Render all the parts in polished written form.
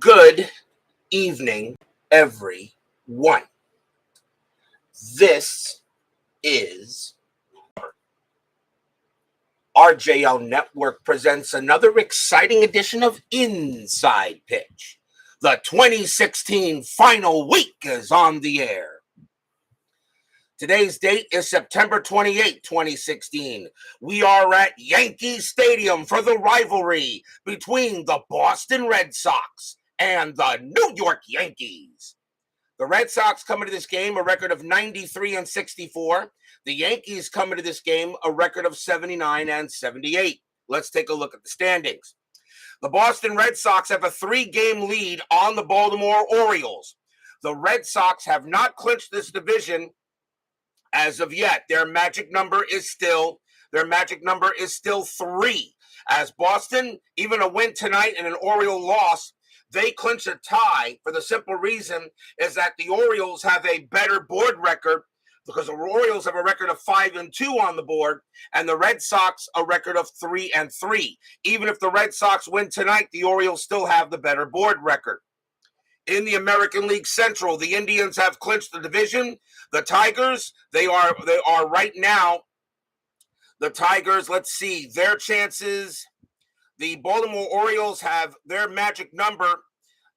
Good evening, everyone. This is RJL Network presents another exciting edition of Inside Pitch. The 2016 final week is on the air. Today's date is September 28, 2016. We are at Yankee Stadium for the rivalry between the Boston Red Sox and the New York Yankees. The Red Sox come into this game a record of 93-64. The Yankees come into this game a record of 79-78. Let's take a look at the standings. The Boston Red Sox have a 3-game lead on the Baltimore Orioles. The Red Sox have not clinched this division as of yet. Their magic number is still 3. As Boston, even a win tonight and an Oriole loss, they clinch a tie for the simple reason is that the Orioles have a better board record because the Orioles have a record of 5-2 on the board and the Red Sox a record of 3-3. Even if the Red Sox win tonight, the Orioles still have the better board record. In the American League Central, the Indians have clinched the division. The Tigers, they are right now. The Tigers, let's see, their chances. The Baltimore Orioles have their magic number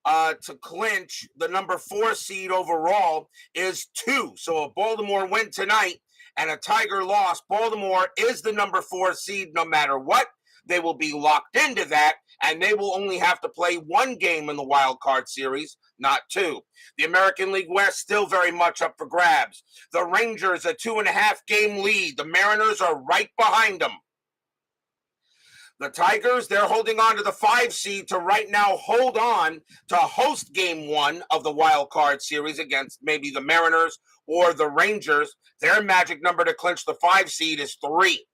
to clinch the number 4 seed overall is 2. So a Baltimore win tonight and a Tiger loss, Baltimore is the number 4 seed no matter what. They will be locked into that, and they will only have to play 1 game in the wild card series, not 2. The American League West still very much up for grabs. The Rangers a 2.5-game lead. The Mariners are right behind them. The Tigers, they're holding on to the 5 seed to right now hold on to host game 1 of the wild card series against maybe the Mariners or the Rangers. Their magic number to clinch the 5 seed is 3.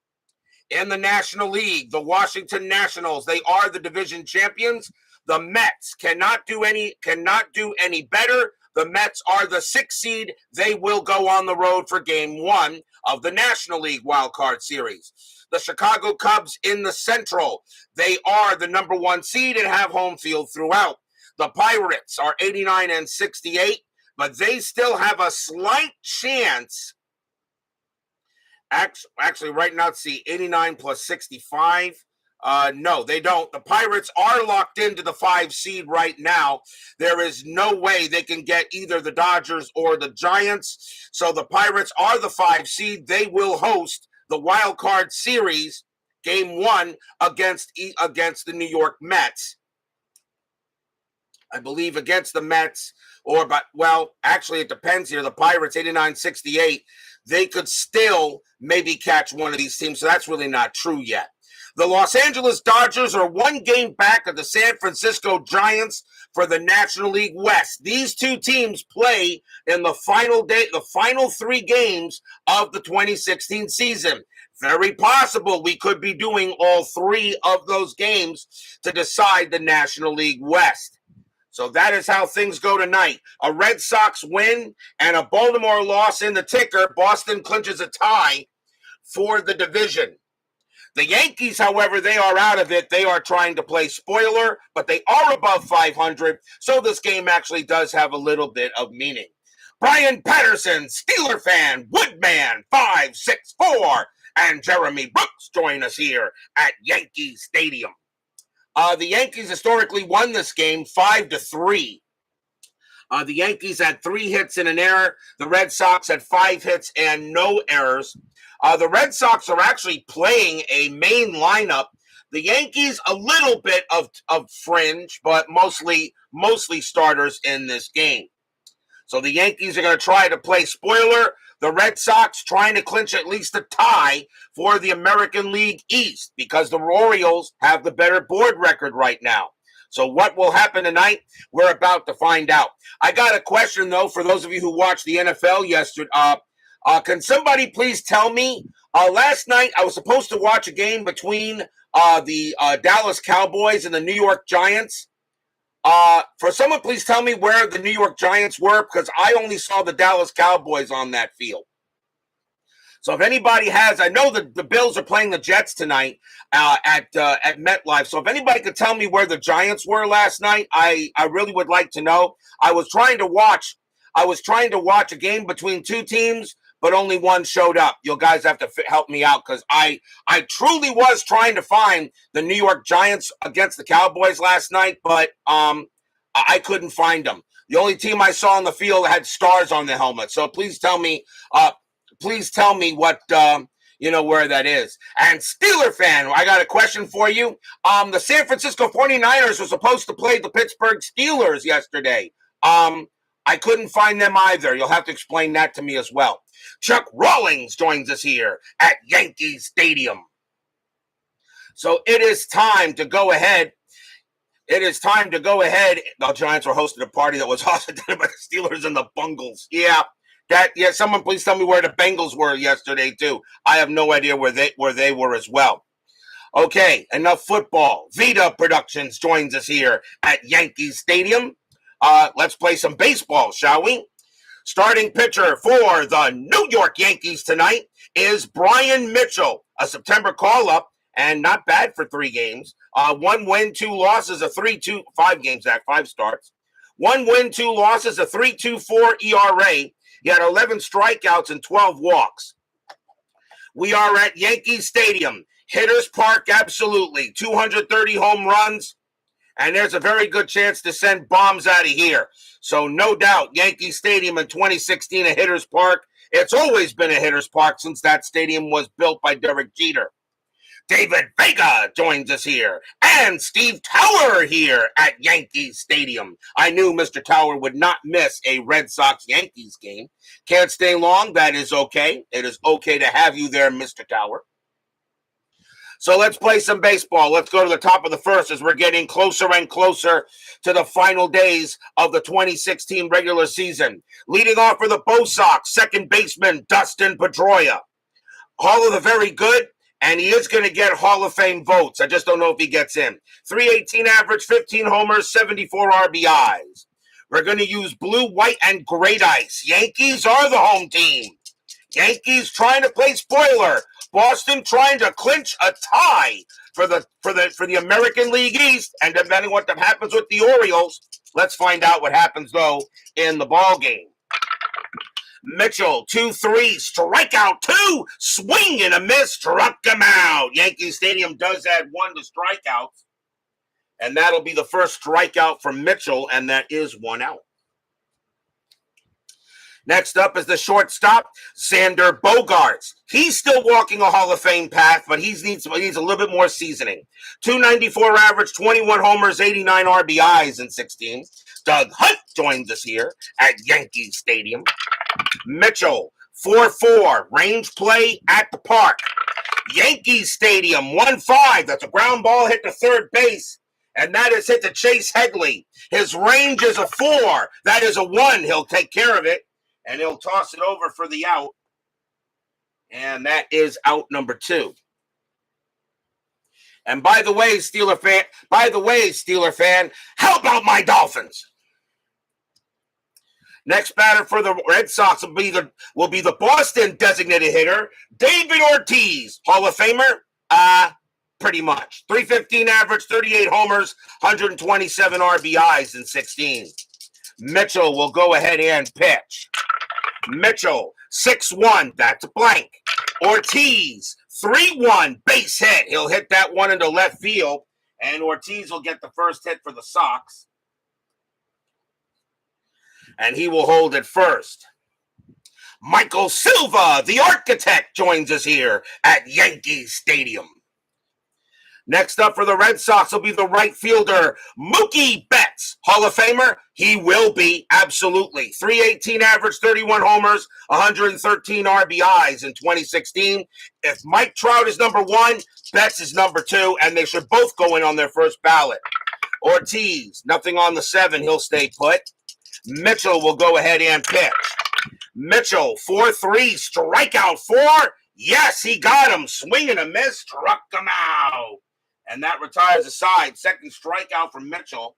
In the National League, the Washington Nationals, they are the division champions. The Mets cannot do any better. The Mets are the 6th seed. They will go on the road for game 1 of the National League wildcard series. The Chicago Cubs in the Central, they are the number 1 seed and have home field throughout. The Pirates are 89-68, but they still have a slight chance. Actually, right now, see, 89 plus 65. No, they don't. The Pirates are locked into the 5 seed right now. There is no way they can get either the Dodgers or the Giants. So the Pirates are the 5 seed. They will host the wild card series, game 1 against the New York Mets. I believe against the Mets, actually it depends here. The Pirates 89-68. They could still maybe catch one of these teams, so that's really not true yet. The Los Angeles Dodgers are 1 game back of the San Francisco Giants for the National League West. These 2 teams play in the final 3 games of the 2016 season. Very possible we could be doing all 3 of those games to decide the National League West. So that is how things go tonight. A Red Sox win and a Baltimore loss in the ticker. Boston clinches a tie for the division. The Yankees, however, they are out of it. They are trying to play spoiler, but they are above 500, so this game actually does have a little bit of meaning. Bryan Patterson, Steeler fan, Woodman, 564, and Jeremy Brooks join us here at Yankee Stadium. The Yankees historically won this game 5-3. The Yankees had 3 hits and an error. The Red Sox had 5 hits and no errors. The Red Sox are actually playing a main lineup. The Yankees a little bit of fringe, but mostly starters in this game. So the Yankees are going to try to play spoiler. The Red Sox trying to clinch at least a tie for the American League East because the Orioles have the better board record right now. So what will happen tonight? We're about to find out. I got a question, though, for those of you who watched the NFL yesterday. Can somebody please tell me, last night I was supposed to watch a game between the Dallas Cowboys and the New York Giants. For someone, please tell me where the New York Giants were because I only saw the Dallas Cowboys on that field. So if anybody has, I know the Bills are playing the Jets tonight at MetLife. So if anybody could tell me where the Giants were last night, I really would like to know. I was trying to watch a game between two teams, but only one showed up. You guys have to help me out because I truly was trying to find the New York Giants against the Cowboys last night, but I couldn't find them. The only team I saw on the field had stars on the helmet. So please tell me what where that is. And Steeler fan, I got a question for you. The San Francisco 49ers were supposed to play the Pittsburgh Steelers yesterday. I couldn't find them either. You'll have to explain that to me as well. Chuck Rawlings joins us here at Yankee Stadium. So it is time to go ahead. The Giants were hosting a party that was hosted by the Steelers and the Bungles. Yeah. Someone please tell me where the Bengals were yesterday too. I have no idea where they were as well. Okay, enough football. Vita Productions joins us here at Yankee Stadium. Let's play some baseball, shall we? Starting pitcher for the New York Yankees tonight is Bryan Mitchell, a September call-up, and not bad for 3 games. 1 win, 2 losses, 5 games, 5 starts. 1 win, 2 losses, a 3.24 ERA. He had 11 strikeouts and 12 walks. We are at Yankee Stadium. Hitters Park, absolutely. 230 home runs. And there's a very good chance to send bombs out of here. So no doubt, Yankee Stadium in 2016, a hitter's park. It's always been a hitter's park since that stadium was built by Derek Jeter. David Vega joins us here. And Steve Tower here at Yankee Stadium. I knew Mr. Tower would not miss a Red Sox-Yankees game. Can't stay long. That is okay. It is okay to have you there, Mr. Tower. So let's play some baseball. Let's go to the top of the first as we're getting closer and closer to the final days of the 2016 regular season. Leading off for the Bo Sox, second baseman Dustin Pedroia. Hall of the Very Good, and he is going to get Hall of Fame votes. I just don't know if he gets in. 318 average, 15 homers, 74 RBIs. We're going to use blue, white, and great ice. Yankees are the home team. Yankees trying to play spoiler. Boston trying to clinch a tie for the American League East, and depending what happens with the Orioles, let's find out what happens though in the ball game. Mitchell 2-3, strikeout 2, swing and a miss, struck him out. Yankee Stadium does add 1 to strikeouts, and that'll be the first strikeout from Mitchell, and that is 1 out. Next up is the shortstop, Xander Bogaerts. He's still walking a Hall of Fame path, but he needs a little bit more seasoning. 294 average, 21 homers, 89 RBIs in 16. Doug Hunt joins us here at Yankee Stadium. Mitchell, 4-4, range play at the park. Yankee Stadium, 1-5. That's a ground ball hit to third base, and that is hit to Chase Hegley. His range is a 4. That is a 1. He'll take care of it. And he'll toss it over for the out. And that is out number 2. And by the way, Steeler fan, how about my Dolphins? Next batter for the Red Sox will be the Boston designated hitter, David Ortiz, Hall of Famer. Pretty much. 315 average, 38 homers, 127 RBIs in 16. Mitchell will go ahead and pitch. Mitchell, 6-1, that's a blank. Ortiz, 3-1, base hit. He'll hit that one into left field, and Ortiz will get the first hit for the Sox. And he will hold it first. Michael Silva, the architect, joins us here at Yankee Stadium. Next up for the Red Sox will be the right fielder, Mookie Betts. Hall of Famer? He will be, absolutely. 318 average, 31 homers, 113 RBIs in 2016. If Mike Trout is number 1, Betts is number 2, and they should both go in on their first ballot. Ortiz, nothing on the 7. He'll stay put. Mitchell will go ahead and pitch. Mitchell, 4-3, strikeout 4. Yes, he got him. Swing and a miss, struck him out. And that retires the side. Second strikeout from Mitchell.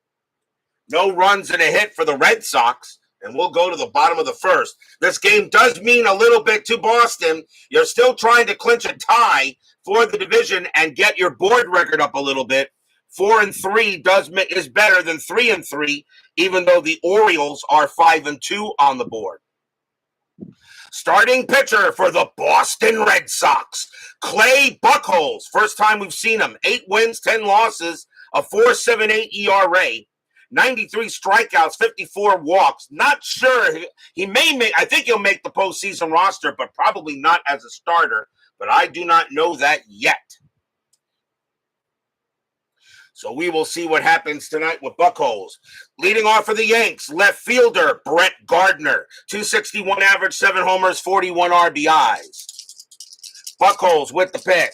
No runs and a hit for the Red Sox. And we'll go to the bottom of the first. This game does mean a little bit to Boston. You're still trying to clinch a tie for the division and get your board record up a little bit. 4-3 is better than 3-3, even though the Orioles are 5-2 on the board. Starting pitcher for the Boston Red Sox, Clay Buchholz. First time we've seen him. 8 wins, 10 losses, a 4.78 ERA. 93 strikeouts, 54 walks. Not sure. He may make, I think he'll make the postseason roster, but probably not as a starter. But I do not know that yet. So we will see what happens tonight with Buchholz. Leading off for the Yanks, left fielder Brett Gardner. 261 average, 7 homers, 41 RBIs. Buchholz with the pitch.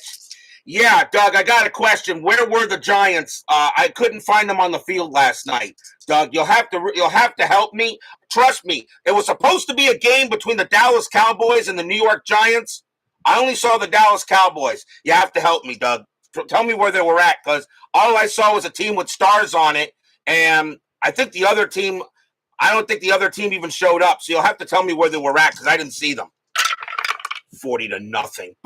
Yeah, Doug, I got a question. Where were the Giants? I couldn't find them on the field last night. Doug, you'll have to help me. Trust me, it was supposed to be a game between the Dallas Cowboys and the New York Giants. I only saw the Dallas Cowboys. You have to help me, Doug. Tell me where they were at, because all I saw was a team with stars on it, and I don't think the other team even showed up. So you'll have to tell me where they were at, because I didn't see them. 40-0.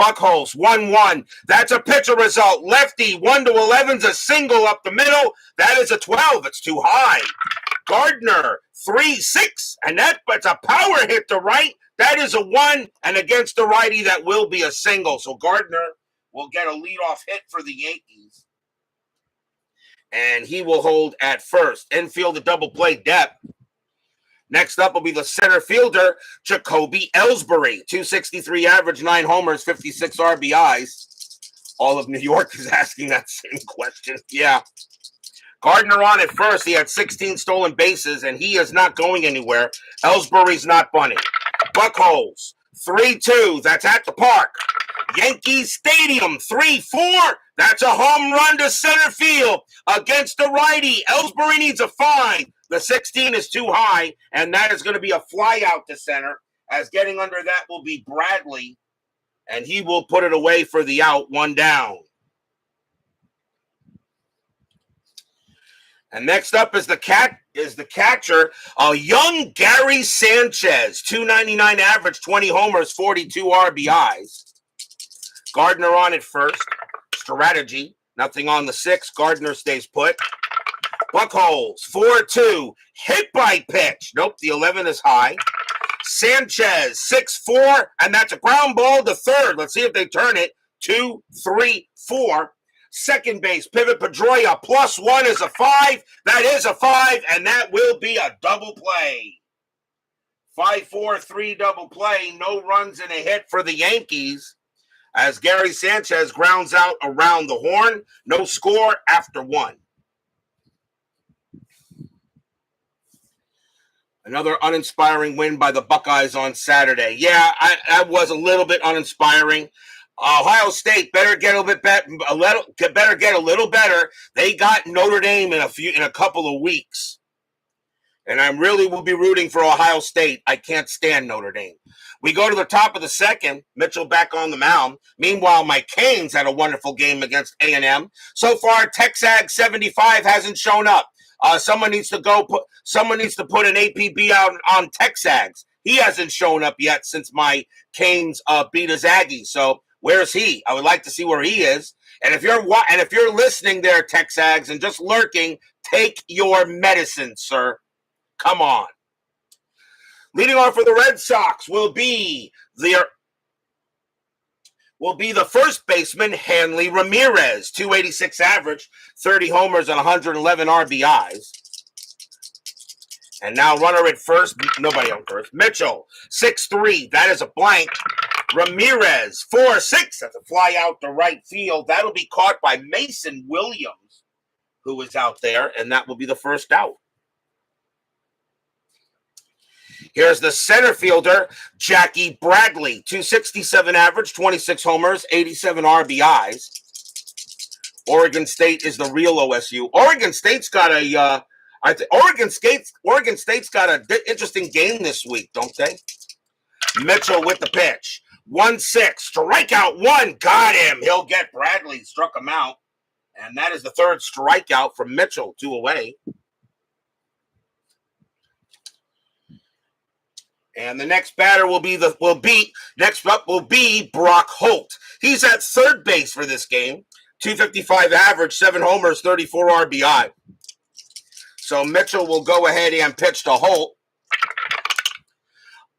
Buchholz 1-1. That's a pitcher result. Lefty 1-11's a single up the middle. That is a 12. It's too high. Gardner 3-6, and that's a power hit to right. That is a 1, and against the righty that will be a single. So Gardner will get a leadoff hit for the Yankees, and he will hold at first. Infield a double play depth. Next up will be the center fielder, Jacoby Ellsbury. 263 average, 9 homers, 56 RBIs. All of New York is asking that same question. Yeah. Gardner on at first. He had 16 stolen bases, and he is not going anywhere. Ellsbury's not bunting. Buchholz, 3-2. That's at the park. Yankees Stadium, 3-4. That's a home run to center field against the righty. Ellsbury needs a find. The 16 is too high, and that is going to be a fly out to center, as getting under that will be Bradley, and he will put it away for the out, 1 down. And next up is the catcher, a young Gary Sanchez, 299 average, 20 homers, 42 RBIs. Gardner on at first. Strategy, nothing on the 6. Gardner stays put. Buchholz, 4-2. Hit by pitch. Nope, the 11 is high. Sanchez, 6-4, and that's a ground ball to third. Let's see if they turn it. 2, 3, 4. Second base, Pivot Pedroia, +1 is a 5. That is a 5, and that will be a double play. 5-4-3 double play. No runs and a hit for the Yankees, as Gary Sanchez grounds out around the horn. No score after 1. Another uninspiring win by the Buckeyes on Saturday. Yeah, I was a little bit uninspiring. Ohio State better get a little better. They got Notre Dame in a couple of weeks, and I really will be rooting for Ohio State. I can't stand Notre Dame. We go to the top of the second. Mitchell back on the mound. Meanwhile, my Canes had a wonderful game against A&M. So far, Texag 75 hasn't shown up. Someone needs to put an APB out on Texags. He hasn't shown up yet since my Canes beat his Aggies. So where's he? I would like to see where he is. And if you're listening there, Texags, and just lurking, take your medicine, sir. Come on. Leading off for the Red Sox will be the first baseman, Hanley Ramirez. 286 average, 30 homers, and 111 RBIs. And now runner at first, nobody on first. Mitchell, 6-3, that is a blank. Ramirez, 4-6, that's a fly out to right field. That'll be caught by Mason Williams, who is out there, and that will be the first out. Here's the center fielder, Jackie Bradley. 267 average, 26 homers, 87 RBIs. Oregon State is the real OSU. Oregon State's got Oregon State's got an interesting game this week, don't they? Mitchell with the pitch. 1-6, strikeout 1, got him. He'll get Bradley, struck him out. And that is the third strikeout from Mitchell, 2 away. And the next batter next up will be Buchholz. He's at third base for this game. 255 average, 7 homers, 34 RBI. So Mitchell will go ahead and pitch to Holt.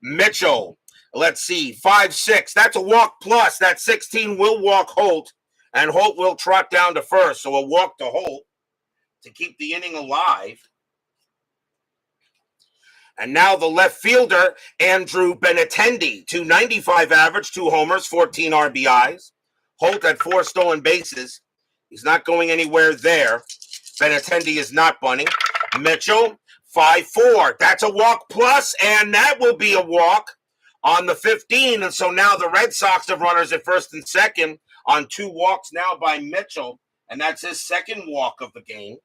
Mitchell, let's see, 5-6. That's a walk plus. That 16 will walk Holt, and Holt will trot down to first. So a walk to Holt to keep the inning alive. And now the left fielder, Andrew Benintendi, 295 average, 2 homers, 14 RBIs. Holt had 4 stolen bases. He's not going anywhere there. Benintendi is not bunting. Mitchell, 5-4. That's a walk plus, and that will be a walk on the 15. And so now the Red Sox have runners at first and second on 2 walks now by Mitchell, and that's his second walk of the game.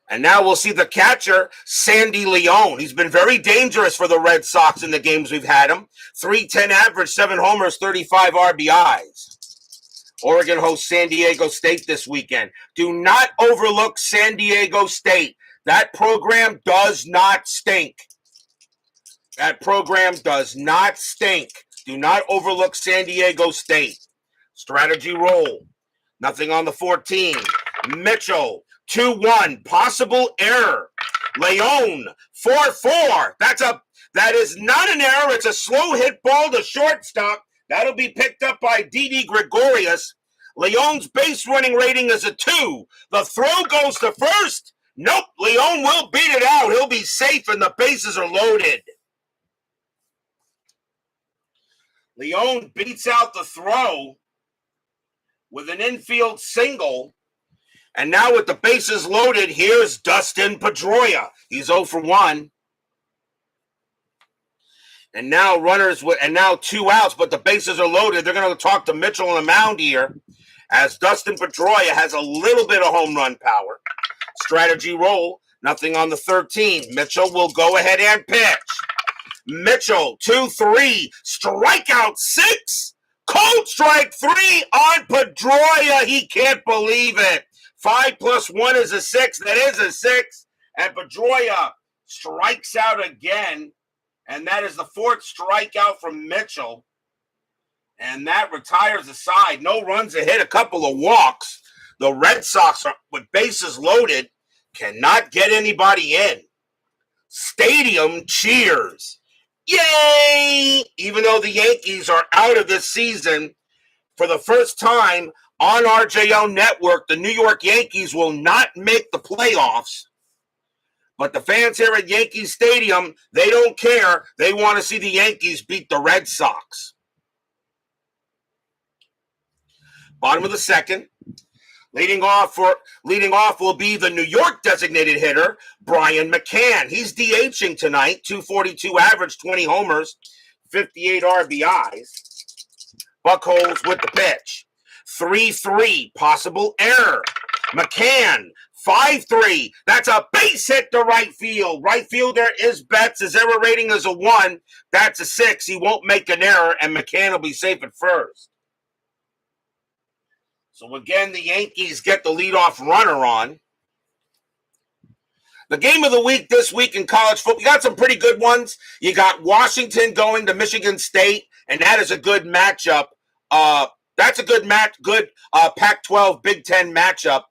And now we'll see the catcher, Sandy Leone. He's been very dangerous for the Red Sox in the games we've had him. 310 average, 7 homers, 35 RBIs. Oregon hosts San Diego State this weekend. Do not overlook San Diego State. That program does not stink. That program does not stink. Do not overlook San Diego State. Strategy roll. Nothing on the 14. Mitchell, 2-1. Possible error. Leone, 4-4. That is not an error. It's a slow hit ball to shortstop. That'll be picked up by Didi Gregorius. Leone's base running rating is a 2. The throw goes to first. Nope, Leone will beat it out. He'll be safe and the bases are loaded. Leone beats out the throw with an infield single. And now with the bases loaded, here's Dustin Pedroia. He's 0 for 1. And now 2 outs, but the bases are loaded. They're going to talk to Mitchell on the mound here as Dustin Pedroia has a little bit of home run power. Strategy roll, nothing on the 13. Mitchell will go ahead and pitch. Mitchell, 2-3, strikeout 6, cold strike 3 on Pedroia. He can't believe it. 5 + 1 is a 6. That is a 6. And Pedroia strikes out again. And that is the 4th strikeout from Mitchell. And that retires the side. No runs a hit, a couple of walks. The Red Sox, with bases loaded, cannot get anybody in. Stadium cheers. Yay! Even though the Yankees are out of this season, for the first time on RJO Network, the New York Yankees will not make the playoffs. But the fans here at Yankee Stadium, they don't care. They want to see the Yankees beat the Red Sox. Bottom of the second. Leading off will be the New York designated hitter, Bryan McCann. He's DHing tonight, 242 average, 20 homers, 58 RBIs. Buchholz with the pitch. 3-3, possible error. McCann, 5-3. That's a base hit to right field. Right fielder is Betts. His error rating is a 1. That's a 6. He won't make an error, and McCann will be safe at first. So again, the Yankees get the leadoff runner on. The game of the week this week in college football, you got some pretty good ones. You got Washington going to Michigan State, and that is a good matchup. That's a good Pac-12 Big Ten matchup.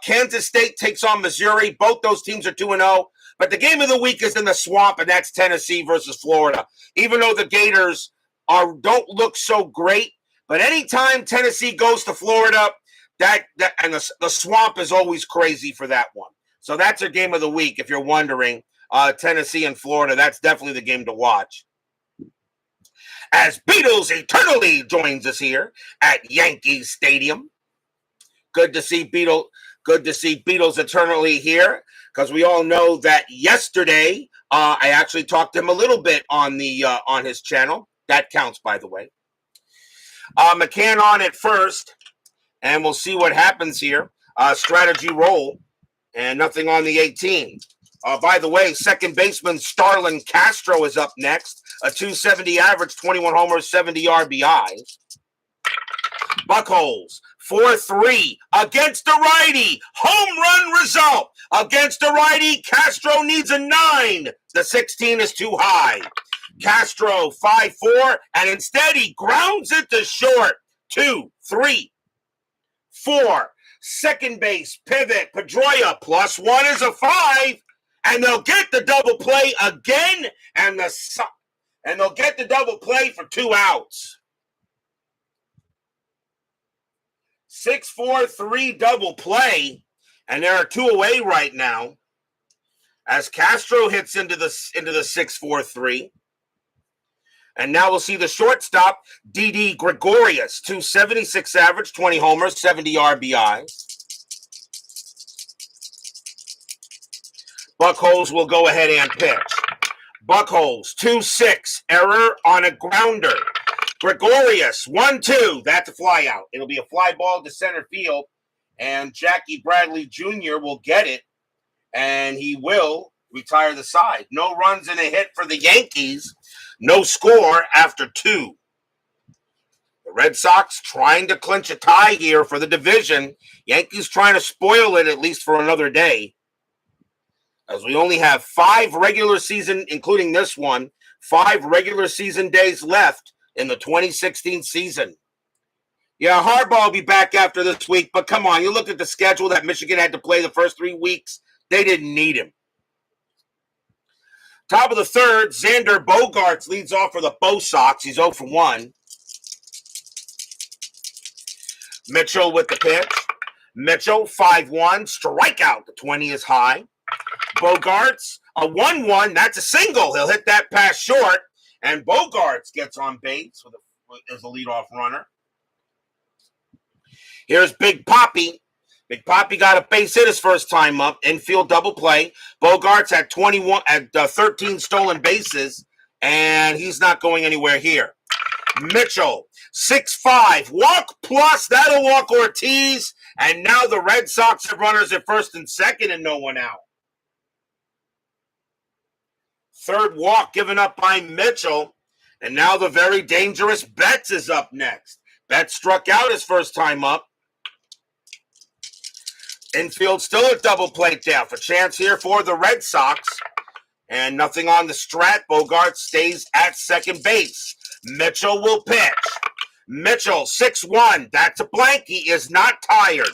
Kansas State takes on Missouri. Both those teams are 2-0. But the game of the week is in the swamp, and that's Tennessee versus Florida. Even though the Gators don't look so great, but anytime Tennessee goes to Florida, the swamp is always crazy for that one. So that's your game of the week, if you're wondering. Tennessee and Florida, that's definitely the game to watch. As Beatles Eternally joins us here at Yankee Stadium. Good to see Beatles Eternally here, because we all know that yesterday I actually talked to him a little bit on his channel. That counts, by the way. McCann on at first, and we'll see what happens here. Strategy roll, and nothing on the 18. By the way, second baseman Starlin Castro is up next. A 270 average, 21 homers, 70 RBIs. Buchholz, 4-3 against the righty. Home run result. Against a righty, Castro needs a 9. The 16 is too high. Castro 5-4, and instead he grounds it to short. 2, 3, 4. Second base, pivot, Pedroia, +1 is a 5. And they'll get the double play again, and they'll get the double play for 2 outs. 6-4-3 double play, and there are 2 away right now as Castro hits into the 6-4-3. And now we'll see the shortstop, Didi Gregorius, 276 average, 20 homers, 70 RBIs. Buchholz will go ahead and pitch. Buchholz, 2-6, error on a grounder. Gregorius, 1-2, that's a fly out. It'll be a fly ball to center field, and Jackie Bradley Jr. will get it, and he will retire the side. No runs and a hit for the Yankees. No score after 2. The Red Sox trying to clinch a tie here for the division. Yankees trying to spoil it at least for another day, as we only have 5 regular season, including this one, 5 regular season days left in the 2016 season. Yeah, Harbaugh will be back after this week, but come on, you look at the schedule that Michigan had to play the first 3 weeks. They didn't need him. Top of the third, Xander Bogaerts leads off for the Bo Sox. He's 0 for 1. Mitchell with the pitch. Mitchell, 5-1, strikeout. The 20 is high. Bogaerts, a 1-1. That's a single. He'll hit that pass short, and Bogaerts gets on base as a leadoff runner. Here's Big Papi. Big Papi got a base hit his first time up, infield double play. Bogaerts had 13 stolen bases, and he's not going anywhere here. Mitchell, 6-5, walk plus, that'll walk Ortiz, and now the Red Sox have runners at first and second and no one out. Third walk given up by Mitchell, and now the very dangerous Betts is up next. Betts struck out his first time up. Infield still a double play down. A chance here for the Red Sox. And nothing on the strat. Bogaerts stays at second base. Mitchell will pitch. Mitchell, 6-1. That's a blank. He is not tired.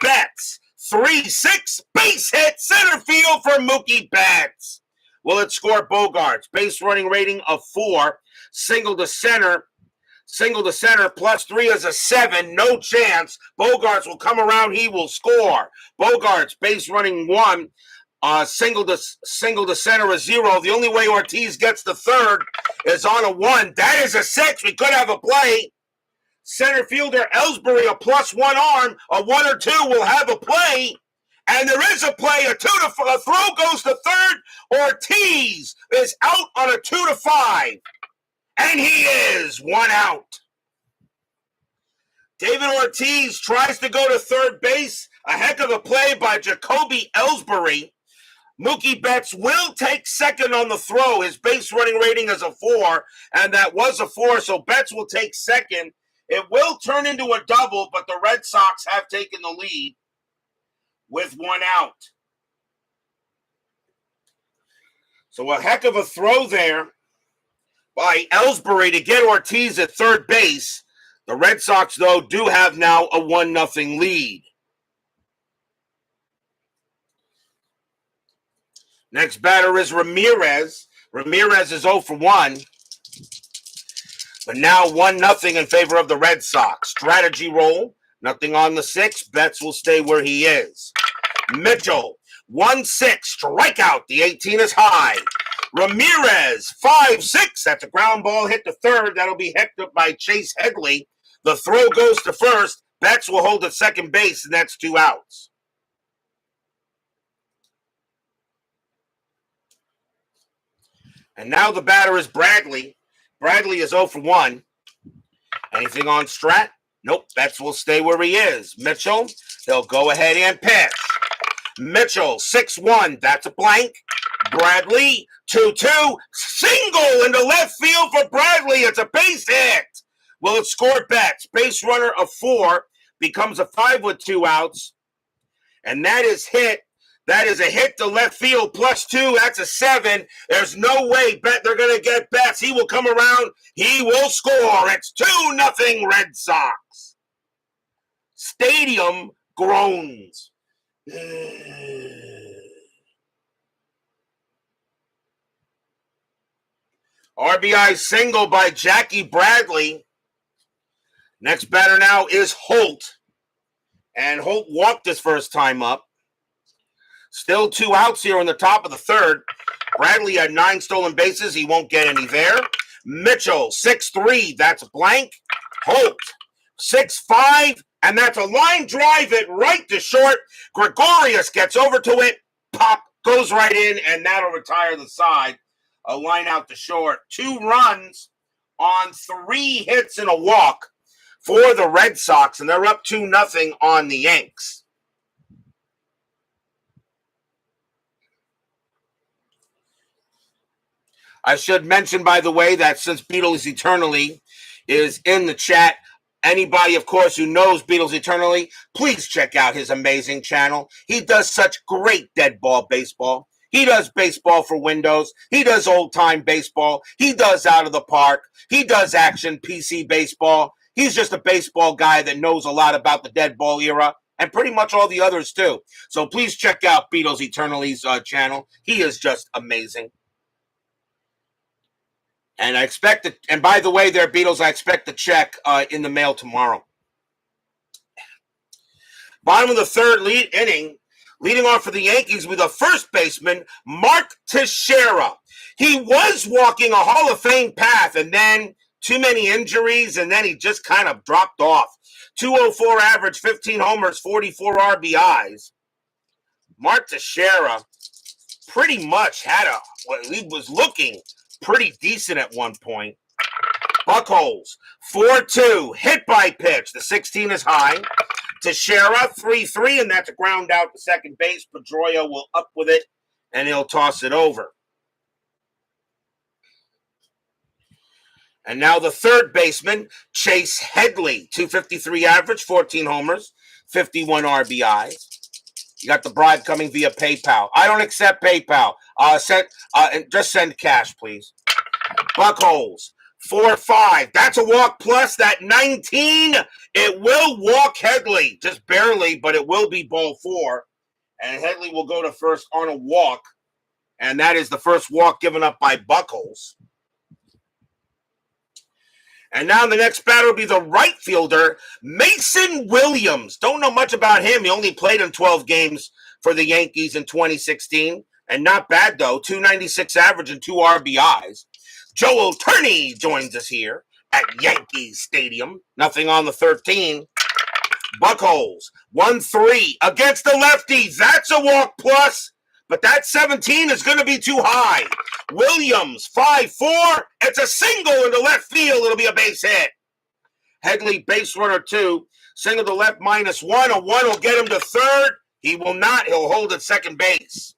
Betts, 3-6. Base hit center field for Mookie Betts. Will it score Bogaerts? Base running rating of 4. Single to center, +3 is a 7. No chance. Bogaerts will come around. He will score. Bogaerts, base running 1. Single to center is 0. The only way Ortiz gets the third is on a 1. That is a 6. We could have a play. Center fielder Ellsbury, a +1 arm. A 1 or 2 will have a play. And there is a play. A throw goes to third. Ortiz is out on a 2-5. And he is 1 out. David Ortiz tries to go to third base. A heck of a play by Jacoby Ellsbury. Mookie Betts will take second on the throw. His base running rating is a 4, and that was a 4, so Betts will take second. It will turn into a double, but the Red Sox have taken the lead with 1 out. So a heck of a throw there by Ellsbury to get Ortiz at third base. The Red Sox, though, do have now a 1-0 lead. Next batter is Ramirez. Ramirez is 0 for 1. But now 1-0 in favor of the Red Sox. Strategy roll. Nothing on the 6. Betts will stay where he is. Mitchell, 1-6. Strikeout. The 18 is high. Ramirez, 5-6. That's a ground ball hit to third. That'll be hecked up by Chase Headley. The throw goes to first. Betts will hold at second base, and that's 2 outs. And now the batter is Bradley. Bradley is 0 for 1. Anything on strat? Nope. Betts will stay where he is. Mitchell, he'll go ahead and pitch. Mitchell, 6-1. That's a blank. Bradley, 2-2. Single into left field for Bradley. It's a base hit. Will it score Betts? Base runner of 4 becomes a 5 with 2 outs. And that is hit That is a hit to left field, +2. That's a 7. There's no way they're going to get Betts. He will come around. He will score. It's 2-0 Red Sox. Stadium groans. RBI single by Jackie Bradley. Next batter now is Holt. And Holt walked his first time up. Still 2 outs here in the top of the third. Bradley had 9 stolen bases. He won't get any there. Mitchell, 6-3. That's blank. Holt, 6-5. And that's a line drive it right to short. Gregorius gets over to it. Pop, goes right in, and that'll retire the side. A line out to short. 2 runs on 3 hits and a walk for the Red Sox, and they're up 2-0 on the Yanks. I should mention, by the way, that since Beatles Eternally is in the chat, anybody, of course, who knows Beatles Eternally, please check out his amazing channel. He does such great dead ball baseball. He does baseball for Windows. He does old-time baseball. He does out of the park. He does action PC baseball. He's just a baseball guy that knows a lot about the dead ball era and pretty much all the others, too. So please check out Beatles Eternaly's channel. He is just amazing. And I expect it, and by the way, there, Beatles, I expect the check in the mail tomorrow. Bottom of the third inning, leading off for the Yankees with a first baseman, Mark Teixeira. He was walking a Hall of Fame path, and then too many injuries, and then he just kind of dropped off. 204 average, 15 homers, 44 RBIs. Mark Teixeira pretty much he was looking pretty decent at one point. Buchholz, 4-2, hit by pitch. The 16 is high. Teixeira, 3-3, and that's a ground out to second base. Pedroia will up with it, and he'll toss it over. And now the third baseman, Chase Headley, 253 average, 14 homers, 51 RBIs. You got the bribe coming via PayPal. I don't accept PayPal. Just send cash, please. Buchholz, 4-5. That's a walk plus. That 19, it will walk Headley. Just barely, but it will be ball 4. And Headley will go to first on a walk. And that is the first walk given up by Buchholz. And now the next batter will be the right fielder, Mason Williams. Don't know much about him. He only played in 12 games for the Yankees in 2016. And not bad, though. 296 average and 2 RBIs. Joel Turney joins us here at Yankee Stadium. Nothing on the 13. Buchholz, 1-3 against the lefty. That's a walk plus. But that 17 is going to be too high. Williams, 5-4. It's a single into left field. It'll be a base hit. Headley, base runner 2. Single to left, -1. A 1 will get him to third. He will not. He'll hold at second base.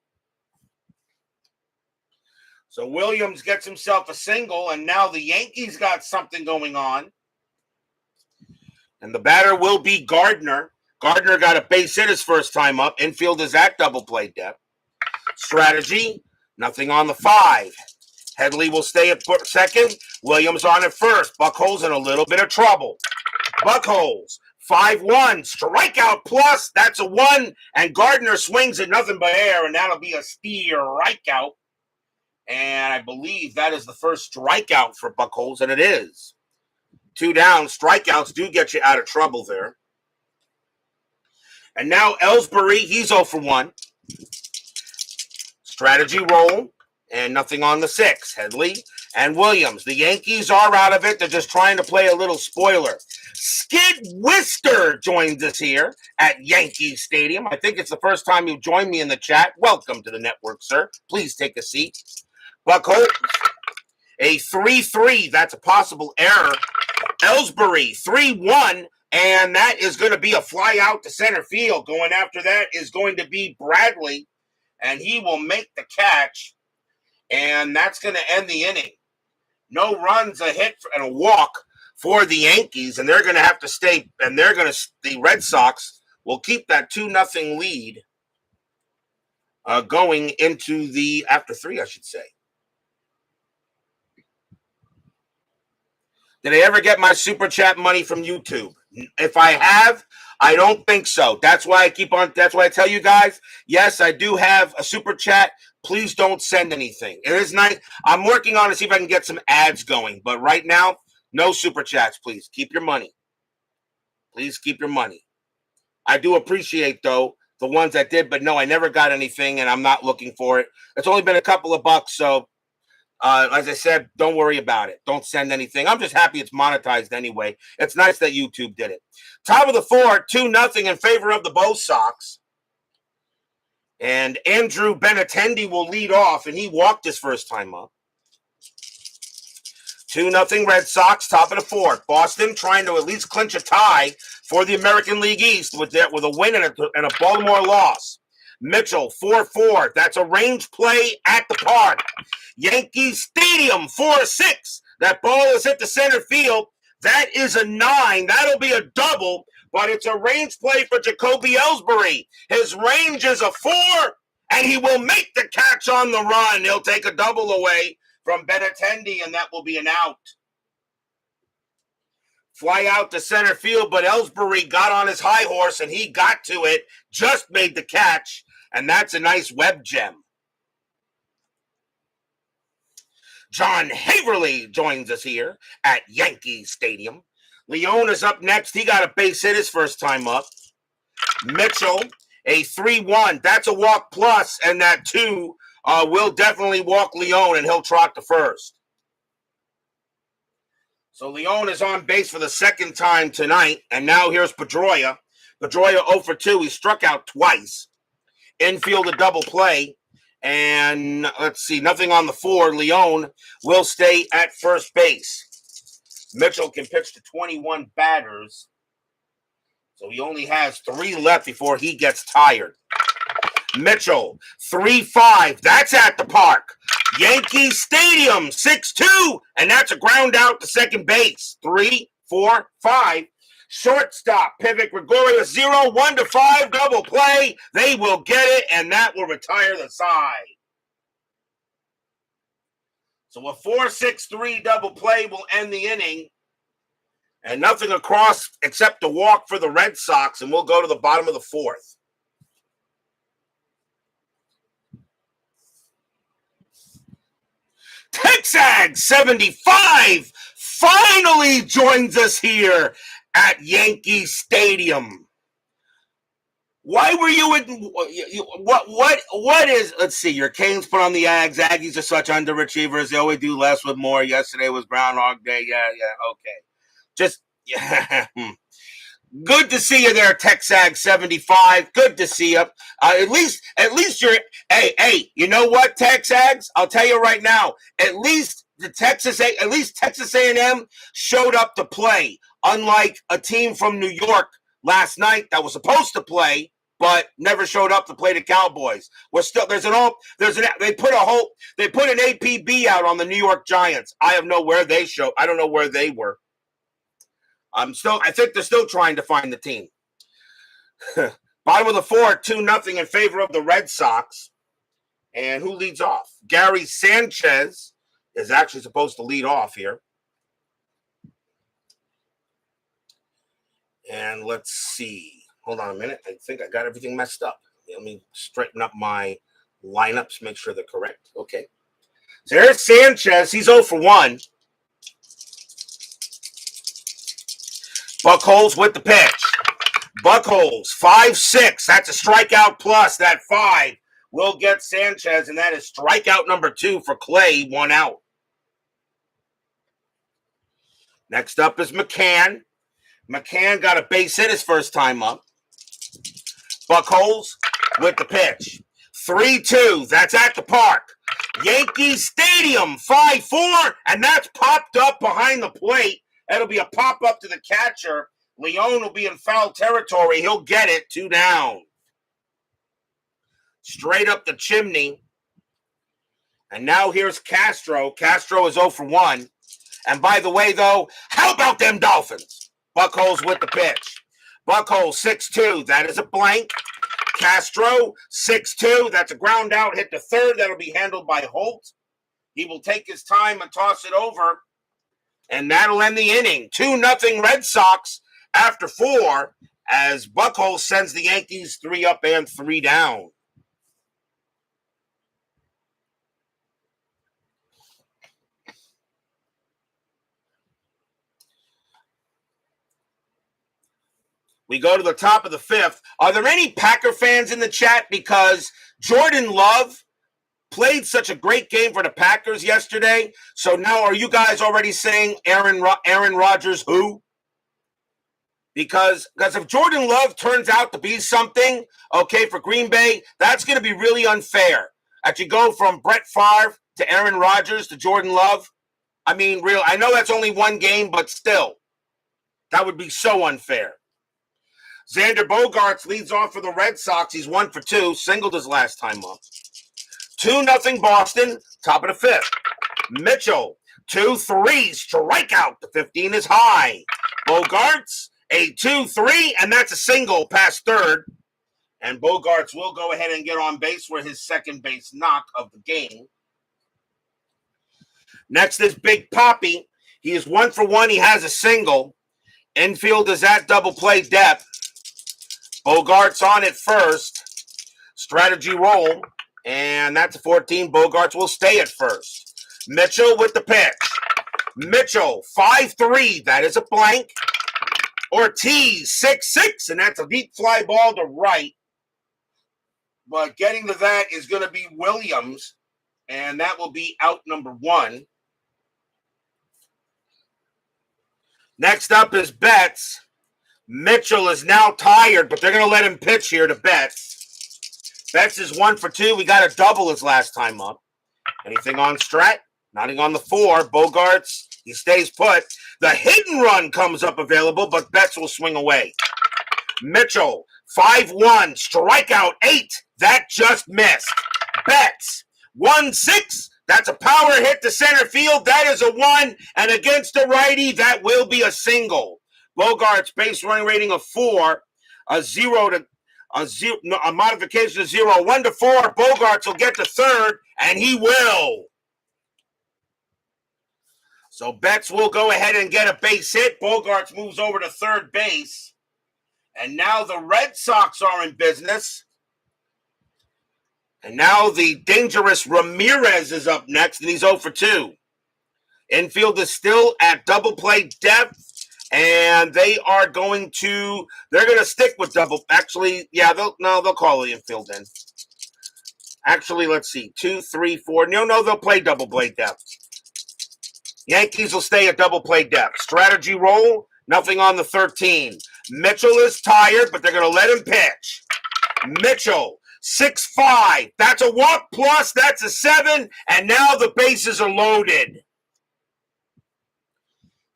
So Williams gets himself a single, and now the Yankees got something going on. And the batter will be Gardner. Gardner got a base hit his first time up. Infield is at double play depth. Strategy, nothing on the 5. Headley will stay at second. Williams on at first. Buchholz in a little bit of trouble. Buchholz, 5-1, strikeout plus. That's a 1. And Gardner swings at nothing but air, and that'll be a strikeout. And I believe that is the first strikeout for Buchholz, and it is. 2 down. Strikeouts do get you out of trouble there. And now Ellsbury, he's 0 for 1. Strategy roll, and nothing on the 6. Headley and Williams. The Yankees are out of it. They're just trying to play a little spoiler. Skid Wister joins us here at Yankee Stadium. I think it's the first time you've joined me in the chat. Welcome to the network, sir. Please take a seat. Buchholz, a 3-3. That's a possible error. Ellsbury, 3-1. And that is going to be a fly out to center field. Going after that is going to be Bradley. And he will make the catch, and that's going to end the inning. No runs, a hit, and a walk for the Yankees, and they're going to have to stay, and the Red Sox will keep that 2-0 lead. going into the after 3, I should say. Did I ever get my super chat money from YouTube? If I have, I don't think so. That's why I tell you guys, yes, I do have a super chat. Please don't send anything. It is nice. I'm working on to see if I can get some ads going. But right now, no super chats, please. Keep your money. Please keep your money. I do appreciate, though, the ones that did, but no, I never got anything, and I'm not looking for it. It's only been a couple of bucks, so as I said, don't worry about it. Don't send anything. I'm just happy it's monetized anyway. It's nice that YouTube did it. Top of the 4, 2-0 in favor of the BOS Sox. And Andrew Benintendi will lead off, and he walked his first time up. 2-0 Red Sox, top of the 4th. Boston trying to at least clinch a tie for the American League East with a win and a Baltimore loss. Mitchell, 4-4. That's a range play at the park. Yankee Stadium, 4-6. That ball is hit the center field. That is a 9. That'll be a double, but it's a range play for Jacoby Ellsbury. His range is a 4, and he will make the catch on the run. He'll take a double away from Benintendi, and that will be an out. Fly out to center field, but Ellsbury got on his high horse, and he got to it, just made the catch, and that's a nice web gem. John Haverly joins us here at Yankee Stadium. Leone is up next. He got a base hit his first time up. Mitchell, a 3-1. That's a walk plus, and that 2 will definitely walk Leone, and he'll trot to first. So Leone is on base for the second time tonight, and now here's Pedroia. Pedroia 0 for 2. He struck out twice. Infield a double play. And let's see, nothing on the 4. Leone will stay at first base. Mitchell can pitch to 21 batters. So he only has 3 left before he gets tired. Mitchell, 3-5. That's at the park. Yankee Stadium, 6-2. And that's a ground out to second base. 3, 4, 5. Shortstop, Pivot Gregorius, 0, 1 to 5, double play. They will get it, and that will retire the side. So a 4-6-3 double play will end the inning. And nothing across except a walk for the Red Sox, and we'll go to the bottom of the 4th. Texag 75 finally joins us here at Yankee Stadium. Why were you in what is, let's see, your Canes put on the Ags. Aggies are such underachievers. They always do less with more. Yesterday was Groundhog Day. Yeah, okay. Just good to see you there, Texag 75. Good to see you. At least you're hey, you know what, Texags? I'll tell you right now, at least Texas A&M showed up to play. Unlike a team from New York last night that was supposed to play but never showed up to play the Cowboys. They put an APB out on the New York Giants. I don't know where they were. I think they're still trying to find the team. Bottom of the 4, 2-0 in favor of the Red Sox. And who leads off? Gary Sanchez is actually supposed to lead off here. And let's see. Hold on a minute. I think I got everything messed up. Let me straighten up my lineups, make sure they're correct. Okay. So here's Sanchez. He's 0 for 1. Buchholz with the pitch. Buchholz, 5-6. That's a strikeout plus. That 5 will get Sanchez, and that is strikeout number 2 for Clay, 1 out. Next up is McCann. McCann got a base hit his first time up. Buchholz with the pitch. 3-2. That's at the park. Yankee Stadium, 5-4. And that's popped up behind the plate. That'll be a pop-up to the catcher. Leone will be in foul territory. He'll get it. 2 down. Straight up the chimney. And now here's Castro. Castro is 0 for 1. And by the way, though, how about them Dolphins? Buchholz with the pitch. Buchholz, 6-2. That is a blank. Castro, 6-2. That's a ground out, hit to third. That'll be handled by Holt. He will take his time and toss it over. And that'll end the inning. 2-0 Red Sox after 4 as Buchholz sends the Yankees 3 up and 3 down. We go to the top of the 5th. Are there any Packer fans in the chat? Because Jordan Love played such a great game for the Packers yesterday. So now are you guys already saying Aaron Rodgers who? Because if Jordan Love turns out to be something, okay, for Green Bay, that's going to be really unfair. That you go from Brett Favre to Aaron Rodgers to Jordan Love. I mean, I know that's only one game, but still, that would be so unfair. Xander Bogaerts leads off for the Red Sox. He's 1 for 2, singled his last time up. 2-0 Boston, top of the 5th. Mitchell, 2-3, strikeout. The 15 is high. Bogaerts, a 2-3, and that's a single past third. And Bogaerts will go ahead and get on base for his second base knock of the game. Next is Big Poppy. He is 1 for 1. He has a single. Infield is at double play depth. Bogaerts on at first. Strategy roll. And that's a 14. Bogaerts will stay at first. Mitchell with the pitch. Mitchell, 5-3. That is a blank. Ortiz, 6-6. And that's a deep fly ball to right. But getting to that is going to be Williams. And that will be out number 1. Next up is Betts. Mitchell is now tired, but they're going to let him pitch here to Betts. Betts is 1 for 2. We got a double his last time up. Anything on strat? Nothing on the 4. Bogaerts, he stays put. The hit and run comes up available, but Betts will swing away. Mitchell, 5-1, strikeout 8. That just missed. Betts, 1-6. That's a power hit to center field. That is a 1. And against a righty, that will be a single. Bogaerts base running rating of 4, a modification of 0, 1 to 4. Bogaerts will get to third, and he will. So Betts will go ahead and get a base hit. Bogaerts moves over to third base. And now the Red Sox are in business. And now the dangerous Ramirez is up next, and he's 0 for 2. Infield is still at double play depth. And they're going to stick with double. Actually, yeah, they'll call the infield in. Actually, let's see. 2, 3, 4. No, they'll play double play depth. Yankees will stay at double play depth. Strategy roll, nothing on the 13. Mitchell is tired, but they're going to let him pitch. Mitchell, 6-5. That's a walk plus. That's a 7. And now the bases are loaded.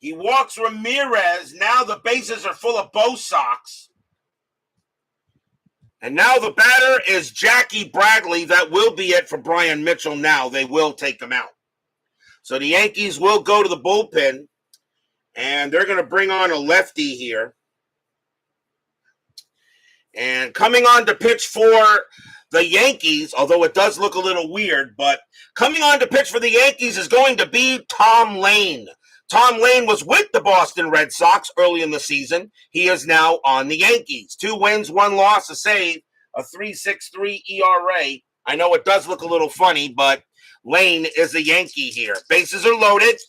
He walks Ramirez. Now the bases are full of Bo Sox. And now the batter is Jackie Bradley. That will be it for Bryan Mitchell now. They will take him out. So the Yankees will go to the bullpen. And they're going to bring on a lefty here. And coming on to pitch for the Yankees, although it does look a little weird, but coming on to pitch for the Yankees is going to be Tom Lane. Tom Lane was with the Boston Red Sox early in the season. He is now on the Yankees. 2 wins, 1 loss, a save, a 3.63 ERA. I know it does look a little funny, but Lane is a Yankee here. Bases are loaded.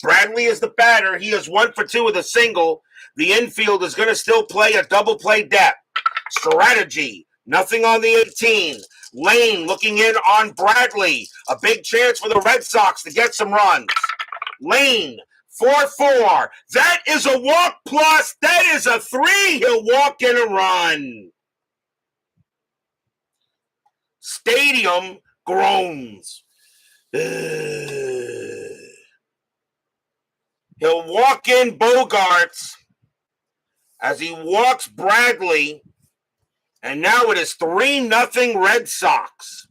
Bradley is the batter. He is 1 for 2 with a single. The infield is going to still play a double play depth. Strategy, nothing on the 18. Lane looking in on Bradley. A big chance for the Red Sox to get some runs. Lane, 4-4. That is a walk plus. That is a 3. He'll walk in a run. Stadium groans. He'll walk in Bogaerts as he walks Bradley. And now it is 3-0 Red Sox.